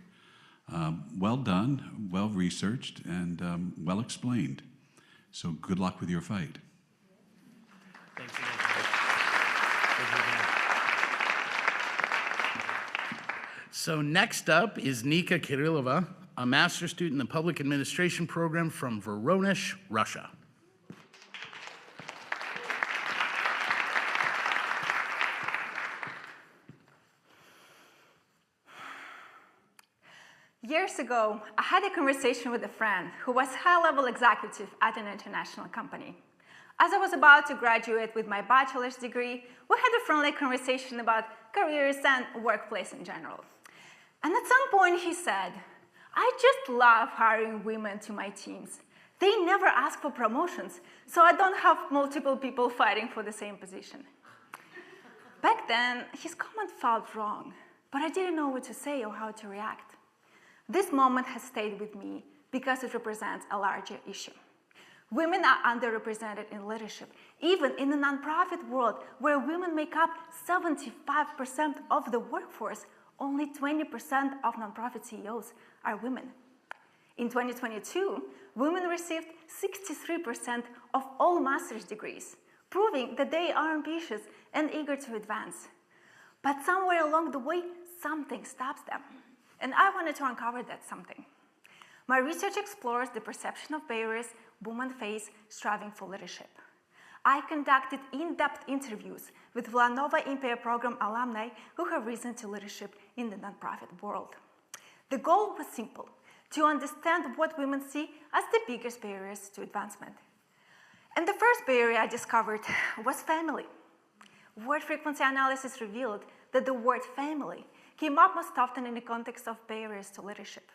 Well done, well researched, and well explained. So good luck with your fight. Thanks again. So next up is Nika Kirillova, a master's student in the public administration program from Voronezh, Russia. Years ago, I had a conversation with a friend who was a high-level executive at an international company. As I was about to graduate with my bachelor's degree, we had a friendly conversation about careers and workplace in general. And at some point he said, "I just love hiring women to my teams. They never ask for promotions, so I don't have multiple people fighting for the same position." Back then, his comment felt wrong, but I didn't know what to say or how to react. This moment has stayed with me because it represents a larger issue. Women are underrepresented in leadership, even in the nonprofit world where women make up 75% of the workforce. Only 20% of nonprofit CEOs are women. In 2022, women received 63% of all master's degrees, proving that they are ambitious and eager to advance. But somewhere along the way, something stops them. And I wanted to uncover that something. My research explores the perception of barriers women face striving for leadership. I conducted in-depth interviews with Villanova MPA program alumni who have risen to leadership in the nonprofit world. The goal was simple: to understand what women see as the biggest barriers to advancement. And the first barrier I discovered was family. Word frequency analysis revealed that the word family came up most often in the context of barriers to leadership.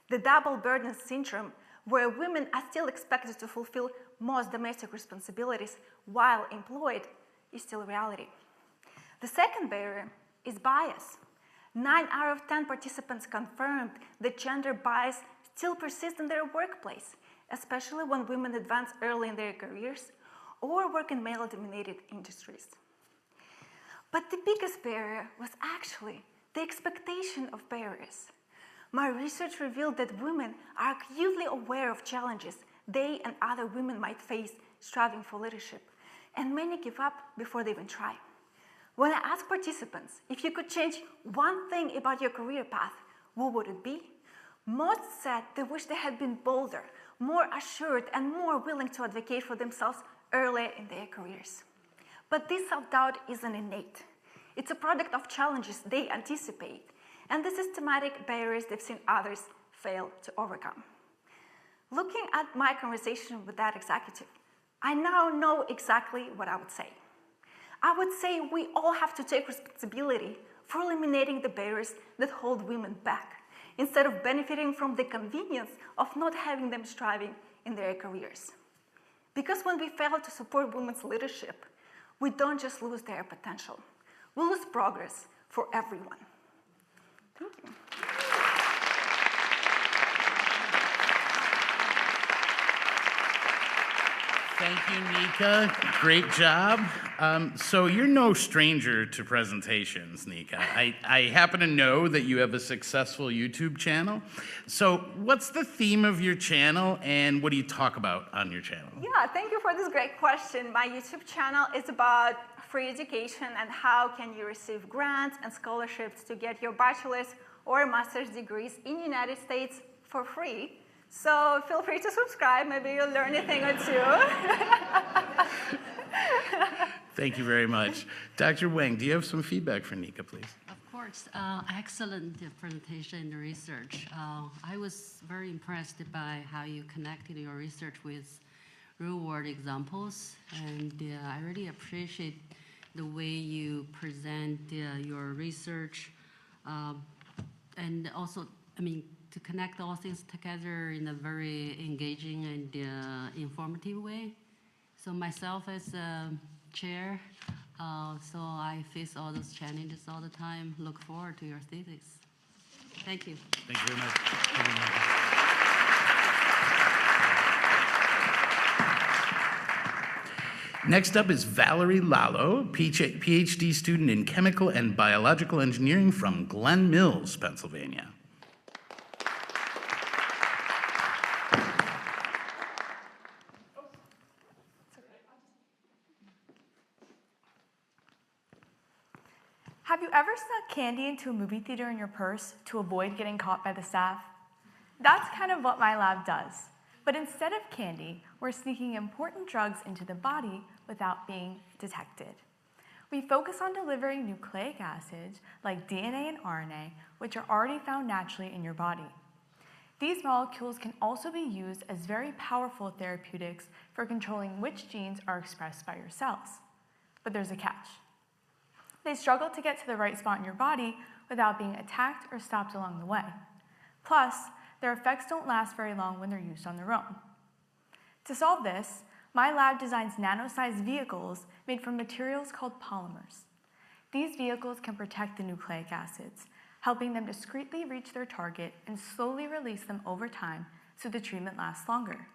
The double burden syndrome, where women are still expected to fulfill most domestic responsibilities while employed, is still a reality. The second barrier is bias. 9 out of 10 participants confirmed that gender bias still persists in their workplace, especially when women advance early in their careers or work in male-dominated industries. But the biggest barrier was actually the expectation of barriers. My research revealed that women are acutely aware of challenges they and other women might face striving for leadership, and many give up before they even try. When I asked participants if you could change one thing about your career path, what would it be? Most said they wish they had been bolder, more assured, and more willing to advocate for themselves earlier in their careers. But this self-doubt isn't innate. It's a product of challenges they anticipate and the systematic barriers they've seen others fail to overcome. Looking at my conversation with that executive, I now know exactly what I would say. I would say we all have to take responsibility for eliminating the barriers that hold women back, instead of benefiting from the convenience of not having them striving in their careers. Because when we fail to support women's leadership, we don't just lose their potential, we lose progress for everyone. Thank you. Thank you, Nika. Great job. So you're no stranger to presentations, Nika. I happen to know that you have a successful YouTube channel. So what's the theme of your channel, and what do you talk about on your channel? Yeah, thank you for this great question. My YouTube channel is about free education and how can you receive grants and scholarships to get your bachelor's or master's degrees in the United States for free. So feel free to subscribe. Maybe you'll learn a thing or two. Thank you very much. Dr. Wang, do you have some feedback for Nika, please? Of course. Excellent presentation and research. I was very impressed by how you connected your research with real-world examples, and I really appreciate the way you present your research, and also, to connect all things together in a very engaging and informative way. So myself as a chair, so I face all those challenges all the time. Look forward to your thesis. Thank you. Thank you very much. Thank you very much. Next up is Valerie Lalo, PhD student in chemical and biological engineering from Glen Mills, Pennsylvania. Have you ever snuck candy into a movie theater in your purse to avoid getting caught by the staff? That's kind of what my lab does. But instead of candy, we're sneaking important drugs into the body without being detected. We focus on delivering nucleic acids like DNA and RNA, which are already found naturally in your body. These molecules can also be used as very powerful therapeutics for controlling which genes are expressed by your cells. But there's a catch. They struggle to get to the right spot in your body without being attacked or stopped along the way. Plus, their effects don't last very long when they're used on their own. To solve this, my lab designs nano-sized vehicles made from materials called polymers. These vehicles can protect the nucleic acids, helping them discreetly reach their target and slowly release them over time so the treatment lasts longer.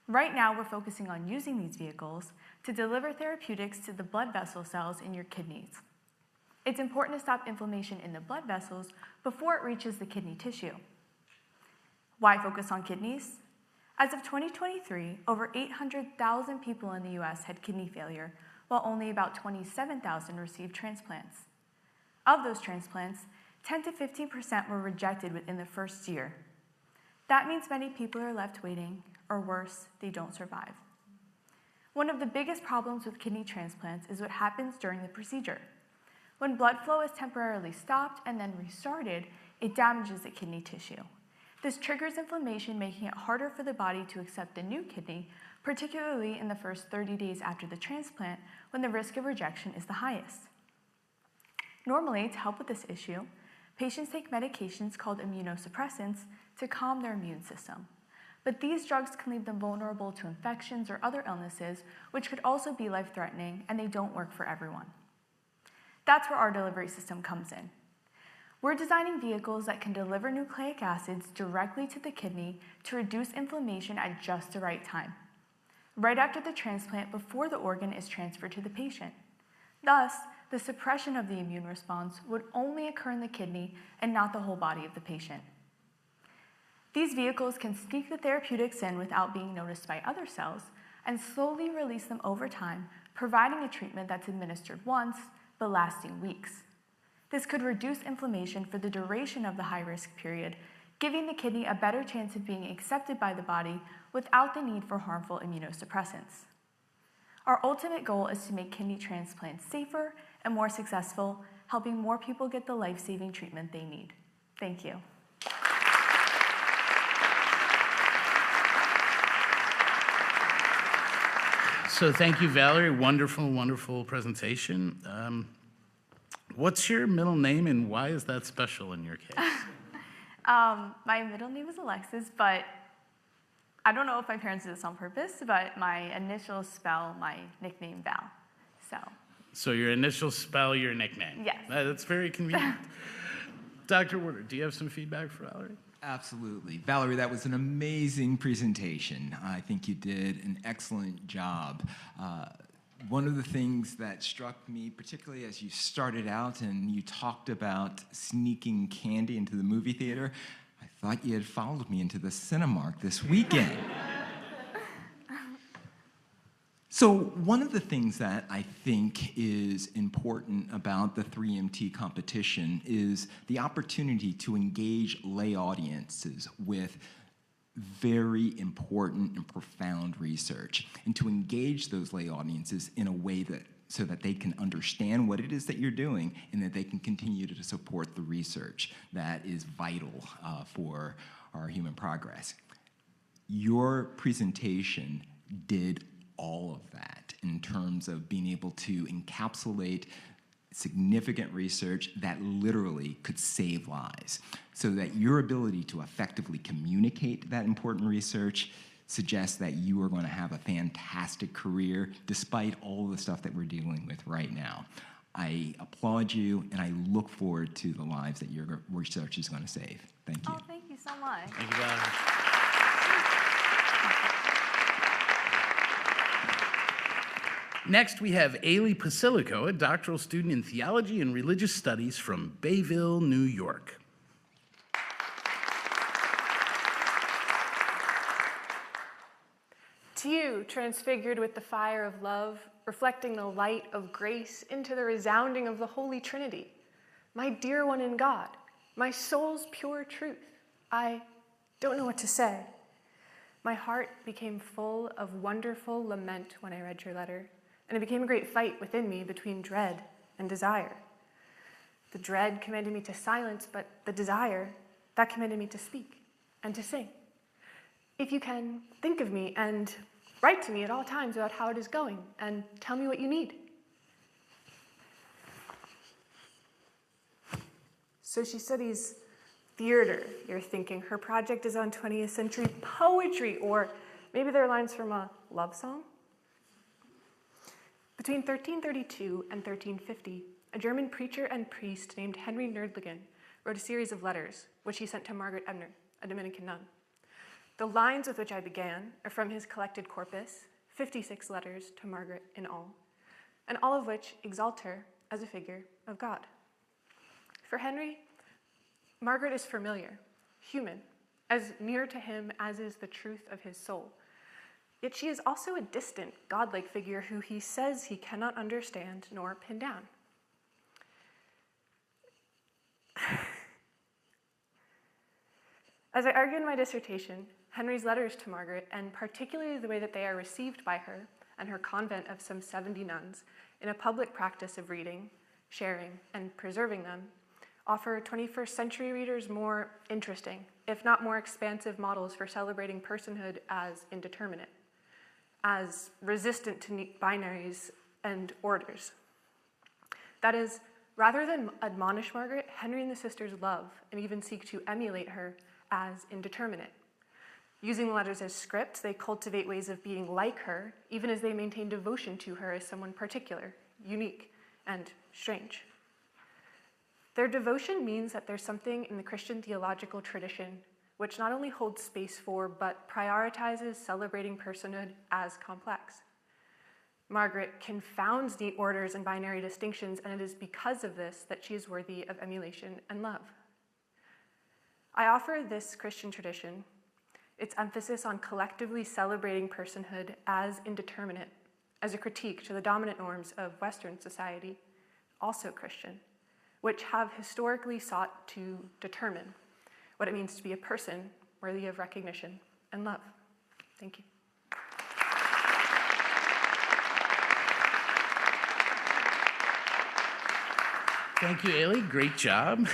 Right now, we're focusing on using these vehicles to deliver therapeutics to the blood vessel cells in your kidneys. It's important to stop inflammation in the blood vessels before it reaches the kidney tissue. Why focus on kidneys? As of 2023, over 800,000 people in the US had kidney failure, while only about 27,000 received transplants. Of those transplants, 10 to 15% were rejected within the first year. That means many people are left waiting, or worse, they don't survive. One of the biggest problems with kidney transplants is what happens during the procedure. When blood flow is temporarily stopped and then restarted, it damages the kidney tissue. This triggers inflammation, making it harder for the body to accept the new kidney, particularly in the first 30 days after the transplant, when the risk of rejection is the highest. Normally, to help with this issue, Patients take medications called immunosuppressants to calm their immune system. But these drugs can leave them vulnerable to infections or other illnesses, which could also be life-threatening, and they don't work for everyone. That's where our delivery system comes in. We're designing vehicles that can deliver nucleic acids directly to the kidney to reduce inflammation at just the right time, right after the transplant before the organ is transferred to the patient. Thus, the suppression of the immune response would only occur in the kidney and not the whole body of the patient. These vehicles can sneak the therapeutics in without being noticed by other cells and slowly release them over time, providing a treatment that's administered once but lasting weeks. This could reduce inflammation for the duration of the high-risk period, giving the kidney a better chance of being accepted by the body without the need for harmful immunosuppressants. Our ultimate goal is to make kidney transplants safer and more successful, helping more people get the life-saving treatment they need. Thank you. So thank you, Valerie. Wonderful, wonderful presentation. What's your middle name and why is that special in your case? My middle name is Alexis, but I don't know if my parents did this on purpose, but my initials spell my nickname Val. So your initials spell your nickname? Yes. That's very convenient. Dr. Werner, do you have some feedback for Valerie? Absolutely. Valerie, that was an amazing presentation. I think you did an excellent job. One of the things that struck me, particularly as you started out and you talked about sneaking candy into the movie theater, I thought you had followed me into the Cinemark this weekend. So one of the things that I think is important about the 3MT competition is the opportunity to engage lay audiences with very important and profound research, and to engage those lay audiences in a way that so that they can understand what it is that you're doing and that they can continue to support the research that is vital for our human progress. Your presentation did all of that in terms of being able to encapsulate significant research that literally could save lives, so that your ability to effectively communicate that important research suggests that you are going to have a fantastic career despite all the stuff that we're dealing with right now. I applaud you, and I look forward to the lives that your research is going to save. Thank you. Oh, thank you so much. Thank you, Valerie. Next, we have Ailey Pasilico, a doctoral student in theology and religious studies from Bayville, New York. To you, transfigured with the fire of love, reflecting the light of grace into the resounding of the Holy Trinity, my dear one in God, my soul's pure truth, I don't know what to say. My heart became full of wonderful lament when I read your letter, and it became a great fight within me between dread and desire. The dread commanded me to silence, but the desire, that commanded me to speak and to sing. If you can, think of me and write to me at all times about how it is going, and tell me what you need. So she studies theater, you're thinking. Her project is on 20th century poetry, or maybe they're lines from a love song. Between 1332 and 1350, a German preacher and priest named Henry Nördlingen wrote a series of letters, which he sent to Margaret Ebner, a Dominican nun. The lines with which I began are from his collected corpus, 56 letters to Margaret in all, and all of which exalt her as a figure of God. For Henry, Margaret is familiar, human, as near to him as is the truth of his soul. Yet she is also a distant, godlike figure who he says he cannot understand nor pin down. As I argue in my dissertation, Henry's letters to Margaret, and particularly the way that they are received by her and her convent of some 70 nuns in a public practice of reading, sharing, and preserving them, offer 21st century readers more interesting, if not more expansive models for celebrating personhood as indeterminate, as resistant to neat binaries and orders. That is, Rather than admonish Margaret, Henry and the sisters love and even seek to emulate her as indeterminate. Using the letters as scripts, they cultivate ways of being like her, even as they maintain devotion to her as someone particular, unique, and strange. Their devotion means that there's something in the Christian theological tradition which not only holds space for, but prioritizes celebrating personhood as complex. Margaret confounds neat orders and binary distinctions, and it is because of this that she is worthy of emulation and love. I offer this Christian tradition, its emphasis on collectively celebrating personhood as indeterminate, as a critique to the dominant norms of Western society, also Christian, which have historically sought to determine what it means to be a person worthy of recognition and love. Thank you. Thank you, Ailey. Great job.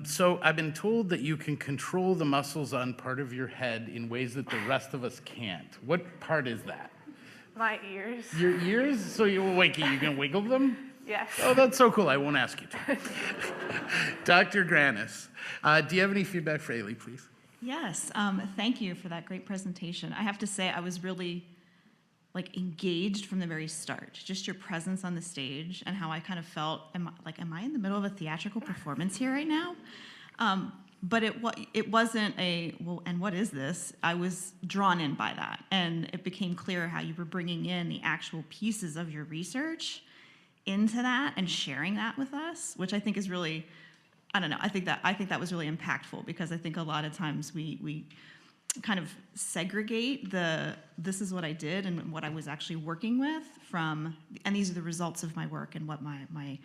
So I've been told that you can control the muscles on part of your head in ways that the rest of us can't. What part is that? My ears. Your ears? So you can wiggle them? Yes. Oh, that's so cool. I won't ask you to. Dr. Granis, do you have any feedback for Ailey, please? Yes, thank you for that great presentation. I have to say I was really engaged from the very start. Just your presence on the stage and how I kind of felt, am I in the middle of a theatrical performance here right now? But it wasn't and what is this? I was drawn in by that. And it became clear how you were bringing in the actual pieces of your research into that and sharing that with us, which I think is really, I don't know, I think that was really impactful, because I think a lot of times we kind of segregate this is what I did and what I was actually working with from, and these are the results of my work and what my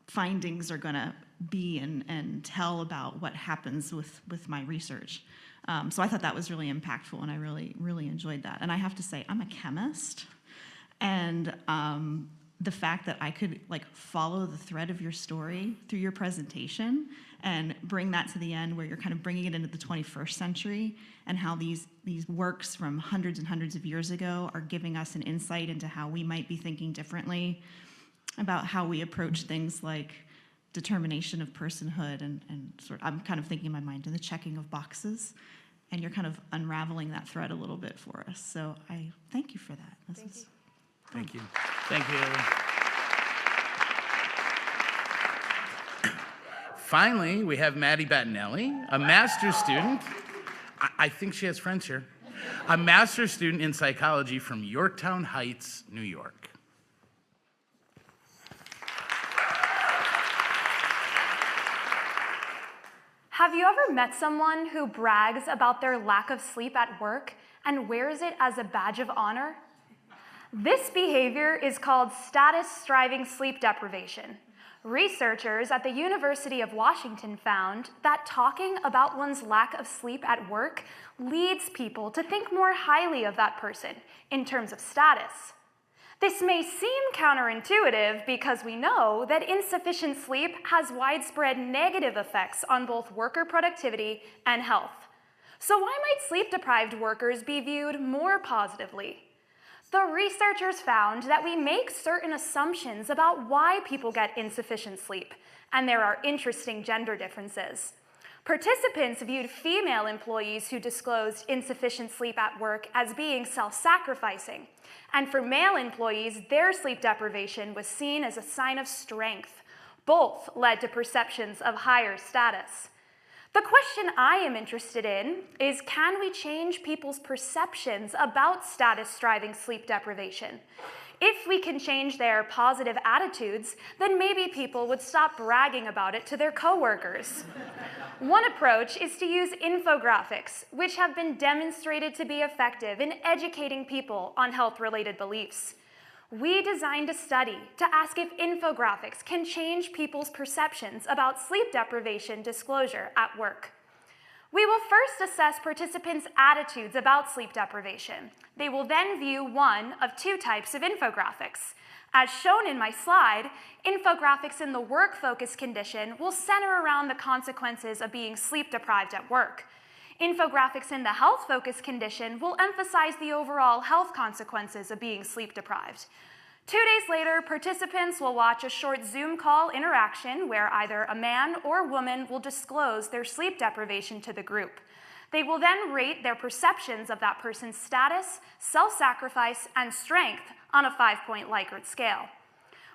findings are going to be and tell about what happens with my research. So I thought that was really impactful, and I really, really enjoyed that. And I have to say, I'm a chemist, and the fact that I could follow the thread of your story through your presentation and bring that to the end where you're kind of bringing it into the 21st century, and how these works from hundreds and hundreds of years ago are giving us an insight into how we might be thinking differently about how we approach things like determination of personhood and I'm kind of thinking in my mind in the checking of boxes, and you're kind of unraveling that thread a little bit for us. So I thank you for that. Thank you. Thank you, Ailey. Finally, we have Maddie Bettinelli, a master's student. I think she has friends here. A master's student in psychology from Yorktown Heights, New York. Have you ever met someone who brags about their lack of sleep at work and wears it as a badge of honor? This behavior is called status-striving sleep deprivation. Researchers at the University of Washington found that talking about one's lack of sleep at work leads people to think more highly of that person in terms of status. This may seem counterintuitive because we know that insufficient sleep has widespread negative effects on both worker productivity and health. So why might sleep-deprived workers be viewed more positively? The researchers found that we make certain assumptions about why people get insufficient sleep, and there are interesting gender differences. Participants viewed female employees who disclosed insufficient sleep at work as being self-sacrificing, and for male employees, their sleep deprivation was seen as a sign of strength. Both led to perceptions of higher status. The question I am interested in is, can we change people's perceptions about status-striving sleep deprivation? If we can change their positive attitudes, then maybe people would stop bragging about it to their coworkers. One approach is to use infographics, which have been demonstrated to be effective in educating people on health-related beliefs. We designed a study to ask if infographics can change people's perceptions about sleep deprivation disclosure at work. We will first assess participants' attitudes about sleep deprivation. They will then view one of two types of infographics. As shown in my slide, infographics in the work-focused condition will center around the consequences of being sleep-deprived at work. Infographics in the health-focused condition will emphasize the overall health consequences of being sleep-deprived. 2 days later, participants will watch a short Zoom call interaction where either a man or woman will disclose their sleep deprivation to the group. They will then rate their perceptions of that person's status, self-sacrifice, and strength on a 5-point Likert scale.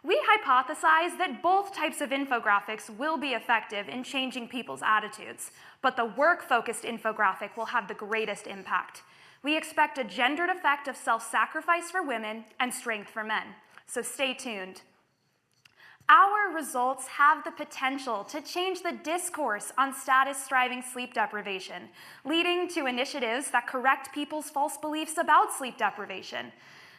We hypothesize that both types of infographics will be effective in changing people's attitudes, but the work-focused infographic will have the greatest impact. We expect a gendered effect of self-sacrifice for women and strength for men, so stay tuned. Our results have the potential to change the discourse on status-striving sleep deprivation, leading to initiatives that correct people's false beliefs about sleep deprivation.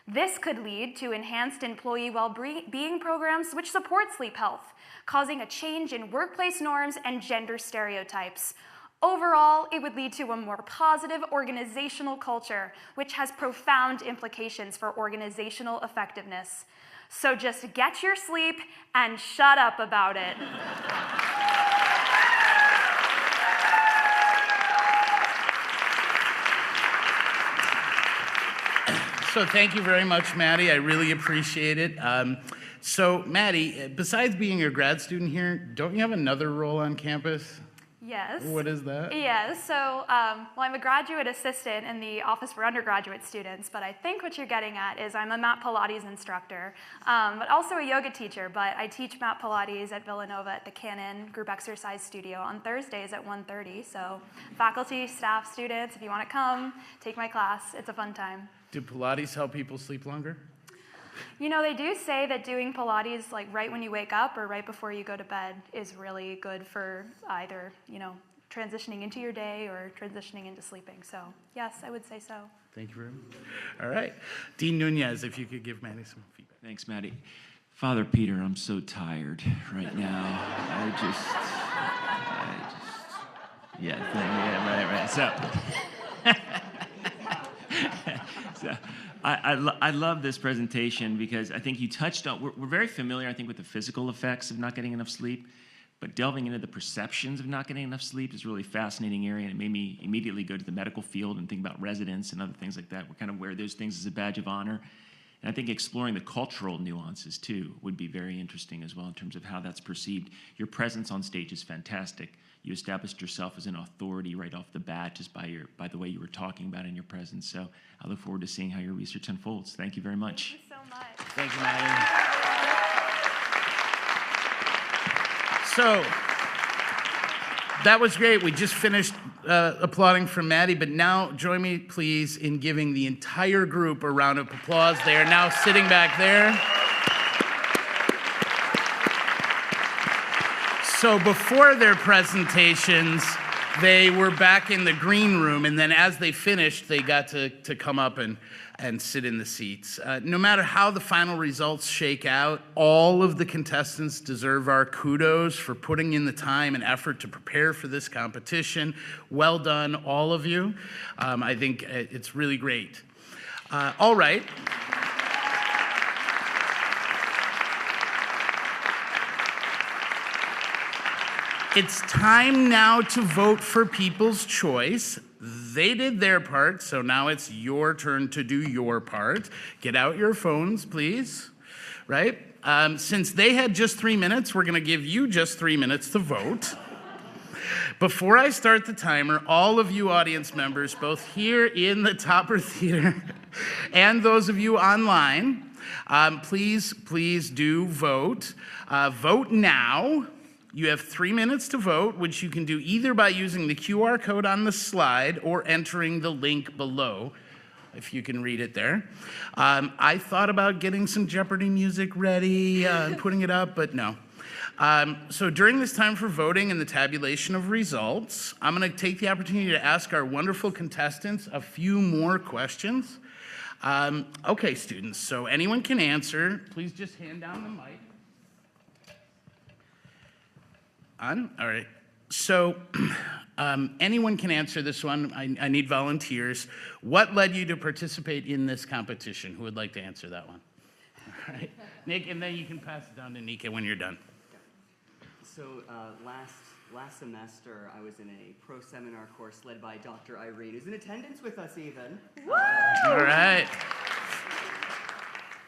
This could lead to enhanced employee well-being programs which support sleep health, causing a change in workplace norms and gender stereotypes. Overall, it would lead to a more positive organizational culture, which has profound implications for organizational effectiveness. So just get your sleep and shut up about it. So thank you very much, Maddie. I really appreciate it. So Maddie, besides being a grad student here, don't you have another role on campus? Yes. What is that? Yes, so well, I'm a graduate assistant in the Office for Undergraduate Students, but I think what you're getting at is I'm a mat Pilates instructor, but also a yoga teacher, but I teach mat Pilates at Villanova at the Cannon Group Exercise Studio on Thursdays at 1:30, so faculty, staff, students, if you want to come, take my class. It's a fun time. Do Pilates help people sleep longer? You know, they do say that doing Pilates like right when you wake up or right before you go to bed is really good for either, you know, transitioning into your day or transitioning into sleeping. So yes, I would say so. Thank you very much. All right. Dean Nunez, if you could give Maddie some feedback. Thanks, Maddie. Father Peter, I'm so tired right now. Right. So I love this presentation because I think you touched on, we're very familiar, I think, with the physical effects of not getting enough sleep, but delving into the perceptions of not getting enough sleep is a really fascinating area, and it made me immediately go to the medical field and think about residents and other things like that. We kind of wear those things as a badge of honor. And I think exploring the cultural nuances, too, would be very interesting as well in terms of how that's perceived. Your presence on stage is fantastic. You established yourself as an authority right off the bat just by the way you were talking about in your presence. So I look forward to seeing how your research unfolds. Thank you very much. Thank you so much. Thank you, Maddie. So that was great. We just finished applauding for Maddie, but now join me, please, in giving the entire group a round of applause. They are now sitting back there. So before their presentations, they were back in the green room, and then as they finished, they got to come up and sit in the seats. No matter how the final results shake out, all of the contestants deserve our kudos for putting in the time and effort to prepare for this competition. Well done, all of you. I think it's really great. All right. It's time now to vote for people's choice. They did their part, so now it's your turn to do your part. Get out your phones, please, right? Since they had just 3 minutes, we're gonna give you just 3 minutes to vote. Before I start the timer, all of you audience members, both here in the Topper Theater and those of you online, please do vote. Vote now. You have 3 minutes to vote, which you can do either by using the QR code on the slide or entering the link below, if you can read it there. I thought about getting some Jeopardy music ready and putting it up, but no. So during this time for voting and the tabulation of results, I'm going to take the opportunity to ask our wonderful contestants a few more questions. Okay, students, so anyone can answer. Please just hand down the mic. On? All right. So anyone can answer this one. I need volunteers. What led you to participate in this competition? Who would like to answer that one? All right. Nick, and then you can pass it down to Nika when you're done. So last semester, I was in a pro seminar course led by Dr. Irene, who's in attendance with us even. Woo! All right.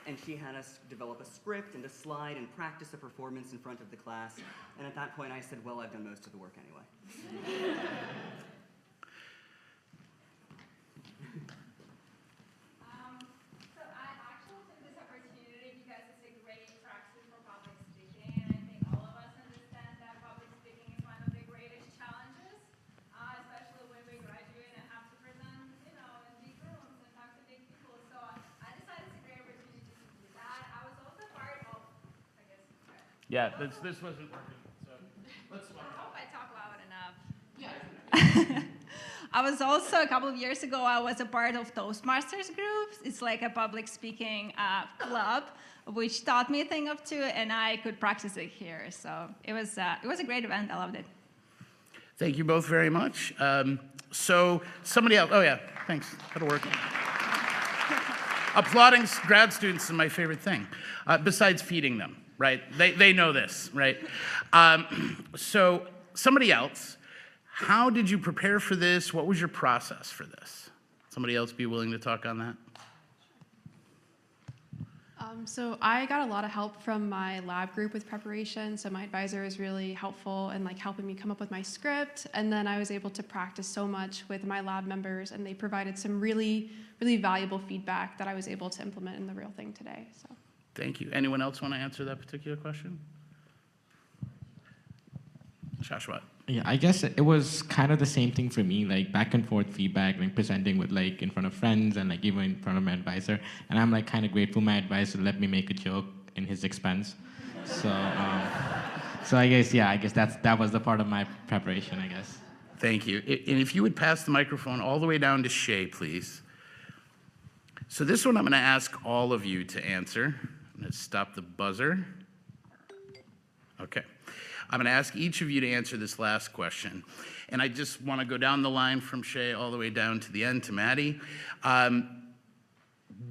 and she had us develop a script and a slide and practice a performance in front of the class. And at that point, I said, well, I've done most of the work anyway. So I actually took this opportunity because it's a great practice for public speaking, and I think all of us understand that public speaking is one of the greatest challenges, especially when we graduate and have to present, in big rooms and talk to big people. So I decided it's a great opportunity to do that. I was also part of, I guess. Yeah, this wasn't working. So let's. I hope I talk loud enough. I was also, a couple of years ago, I was a part of Toastmasters groups. It's like a public speaking club, which taught me a thing or two, and I could practice it here. So it was a great event. I loved it. Thank you both very much. So somebody else, oh yeah, thanks, that'll work. Applauding grad students is my favorite thing, besides feeding them, right? They know this, right? So somebody else, how did you prepare for this? What was your process for this? Somebody else be willing to talk on that? So I got a lot of help from my lab group with preparation. So my advisor was really helpful in helping me come up with my script. And then I was able to practice so much with my lab members, and they provided some really, really valuable feedback that I was able to implement in the real thing today. So. Thank you. Anyone else want to answer that particular question? Joshua. Yeah, I guess it was kind of the same thing for me, like back and forth feedback, like presenting with in front of friends and even in front of my advisor. And I'm kind of grateful my advisor let me make a joke in his expense. So, so I guess that was the part of my preparation, I guess. Thank you. And if you would pass the microphone all the way down to Shay, please. So this one I'm going to ask all of you to answer. I'm going to stop the buzzer. Okay. I'm going to ask each of you to answer this last question. And I just want to go down the line from Shay all the way down to the end to Maddie.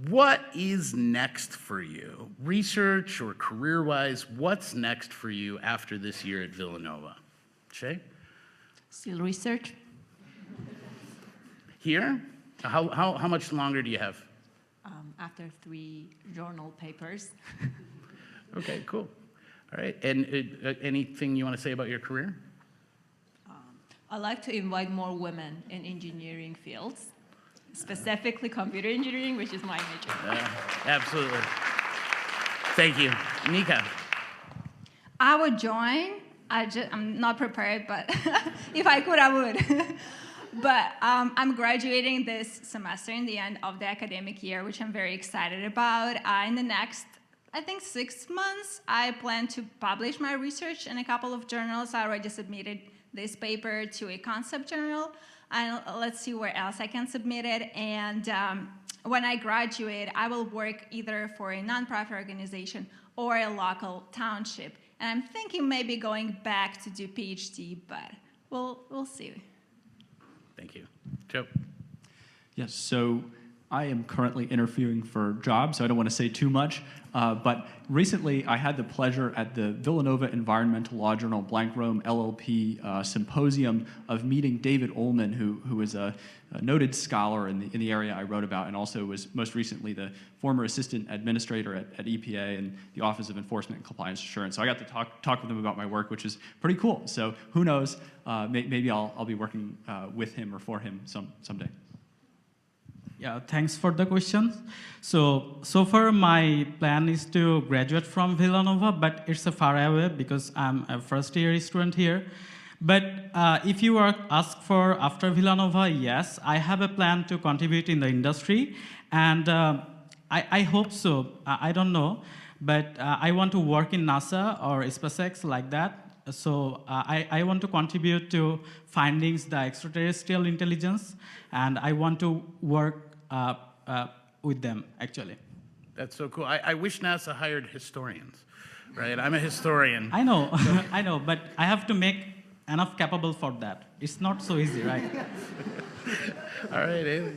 What is next for you? Research or career-wise, what's next for you after this year at Villanova? Shay? Still research. Here? How much longer do you have? After 3 journal papers. Okay, cool. All right, and anything you want to say about your career? I'd like to invite more women in engineering fields, specifically computer engineering, which is my major. Absolutely. Thank you. Nika? I would join. I'm not prepared, but if I could, I would. But I'm graduating this semester in the end of the academic year, which I'm very excited about. In the next, I think 6 months, I plan to publish my research in a couple of journals. I already submitted this paper to a concept journal, and let's see where else I can submit it. And when I graduate, I will work either for a nonprofit organization or a local township. And I'm thinking maybe going back to do PhD, but we'll see. Thank you. Joe? Yes, so I am currently interviewing for jobs, so I don't want to say too much. But recently, I had the pleasure at the Villanova Environmental Law Journal Blank Rome LLP symposium of meeting David Ullman, who is a noted scholar in the area I wrote about, and also was most recently the former assistant administrator at EPA and the Office of Enforcement and Compliance Assurance. So I got to talk with him about my work, which is pretty cool. So who knows? Maybe I'll be working with him or for him someday. Yeah, thanks for the question. So far my plan is to graduate from Villanova, but it's a far away because I'm a first year student here. But if you are asked for after Villanova, yes, I have a plan to contribute in the industry, and I hope so. I don't know, but I want to work in NASA or SpaceX like that. So I want to contribute to findings the extraterrestrial intelligence, and I want to work with them, actually. That's so cool. I wish NASA hired historians, right? I'm a historian. I know, I know, but I have to make enough capable for that. It's not so easy, right? All right, Ailey.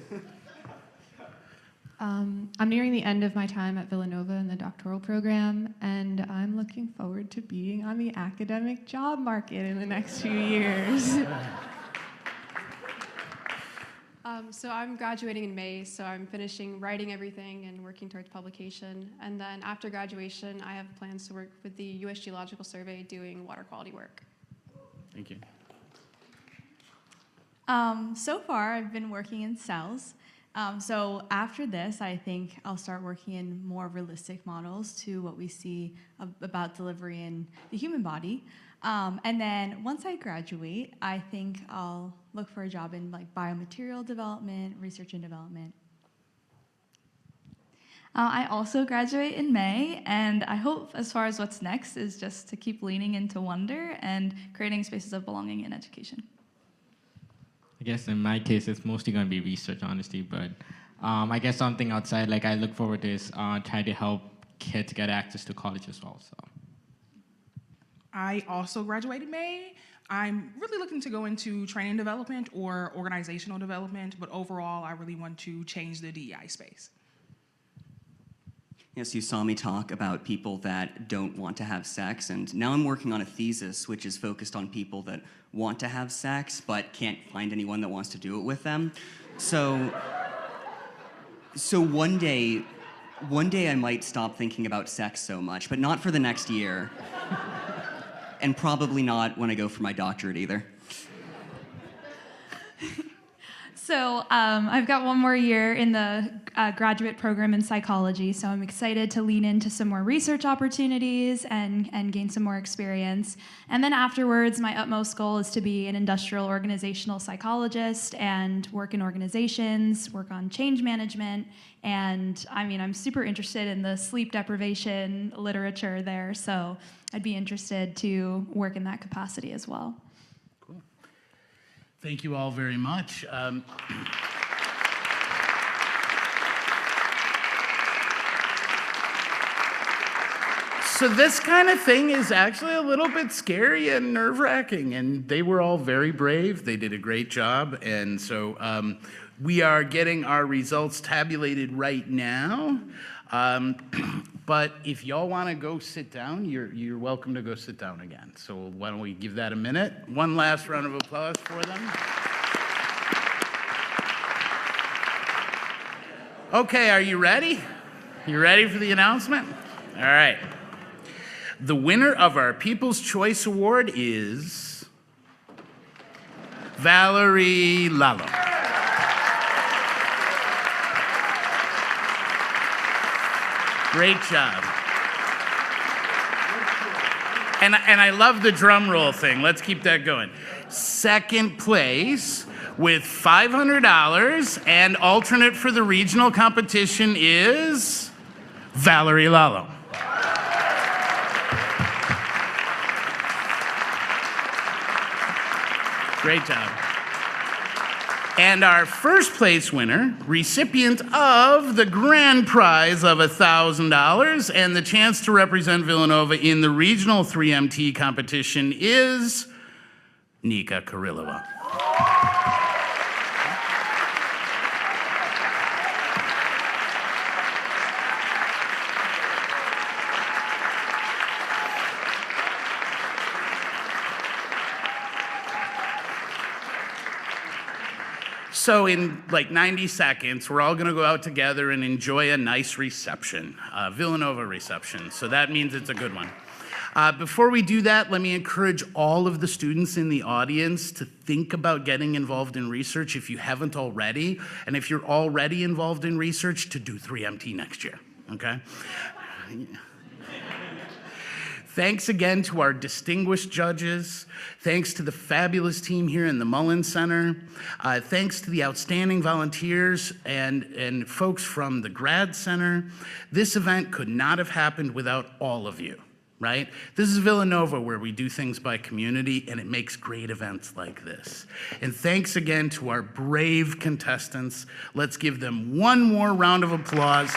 I'm nearing the end of my time at Villanova in the doctoral program, and I'm looking forward to being on the academic job market in the next few years. So I'm graduating in May, so I'm finishing writing everything and working towards publication. And then after graduation, I have plans to work with the U.S. Geological Survey doing water quality work. Thank you. So far, I've been working in cells. So after this, I think I'll start working in more realistic models to what we see about delivery in the human body. And then once I graduate, I think I'll look for a job in like biomaterial development, research and development. I also graduate in May, and I hope as far as what's next is just to keep leaning into wonder and creating spaces of belonging in education. I guess in my case, it's mostly going to be research, honestly, but I guess something outside, like I look forward to is trying to help kids get access to college as well, so. I also graduated in May. I'm really looking to go into training development or organizational development, but overall, I really want to change the DEI space. Yes, you saw me talk about people that don't want to have sex, and now I'm working on a thesis which is focused on people that want to have sex but can't find anyone that wants to do it with them. So one day I might stop thinking about sex so much, but not for the next year. And probably not when I go for my doctorate either. So I've got one more year in the graduate program in psychology, so I'm excited to lean into some more research opportunities and gain some more experience. And then afterwards, my utmost goal is to be an industrial organizational psychologist and work in organizations, work on change management, and I mean, I'm super interested in the sleep deprivation literature there, so I'd be interested to work in that capacity as well. Cool. Thank you all very much. So this kind of thing is actually a little bit scary and nerve-wracking, and they were all very brave. They did a great job, and so we are getting our results tabulated right now. But if y'all want to go sit down, you're welcome to go sit down again. So why don't we give that a minute? One last round of applause for them. Okay, are you ready? You ready for the announcement? All right. The winner of our People's Choice Award is Valerie Lalo. Great job. And I love the drum roll thing. Let's keep that going. Second place with $500 and alternate for the regional competition is Valerie Lalo. Great job. And our first place winner, recipient of the grand prize of $1,000 and the chance to represent Villanova in the regional 3MT competition is Nika Kirilova. So in like 90 seconds, we're all gonna go out together and enjoy a nice reception, Villanova reception. So that means it's a good one. Before we do that, let me encourage all of the students in the audience to think about getting involved in research if you haven't already. And if you're already involved in research, to do 3MT next year, okay? Thanks again to our distinguished judges. Thanks to the fabulous team here in the Mullen Center. Thanks to the outstanding volunteers and folks from the Grad Center. This event could not have happened without all of you, right? This is Villanova, where we do things by community, and it makes great events like this. And thanks again to our brave contestants. Let's give them one more round of applause.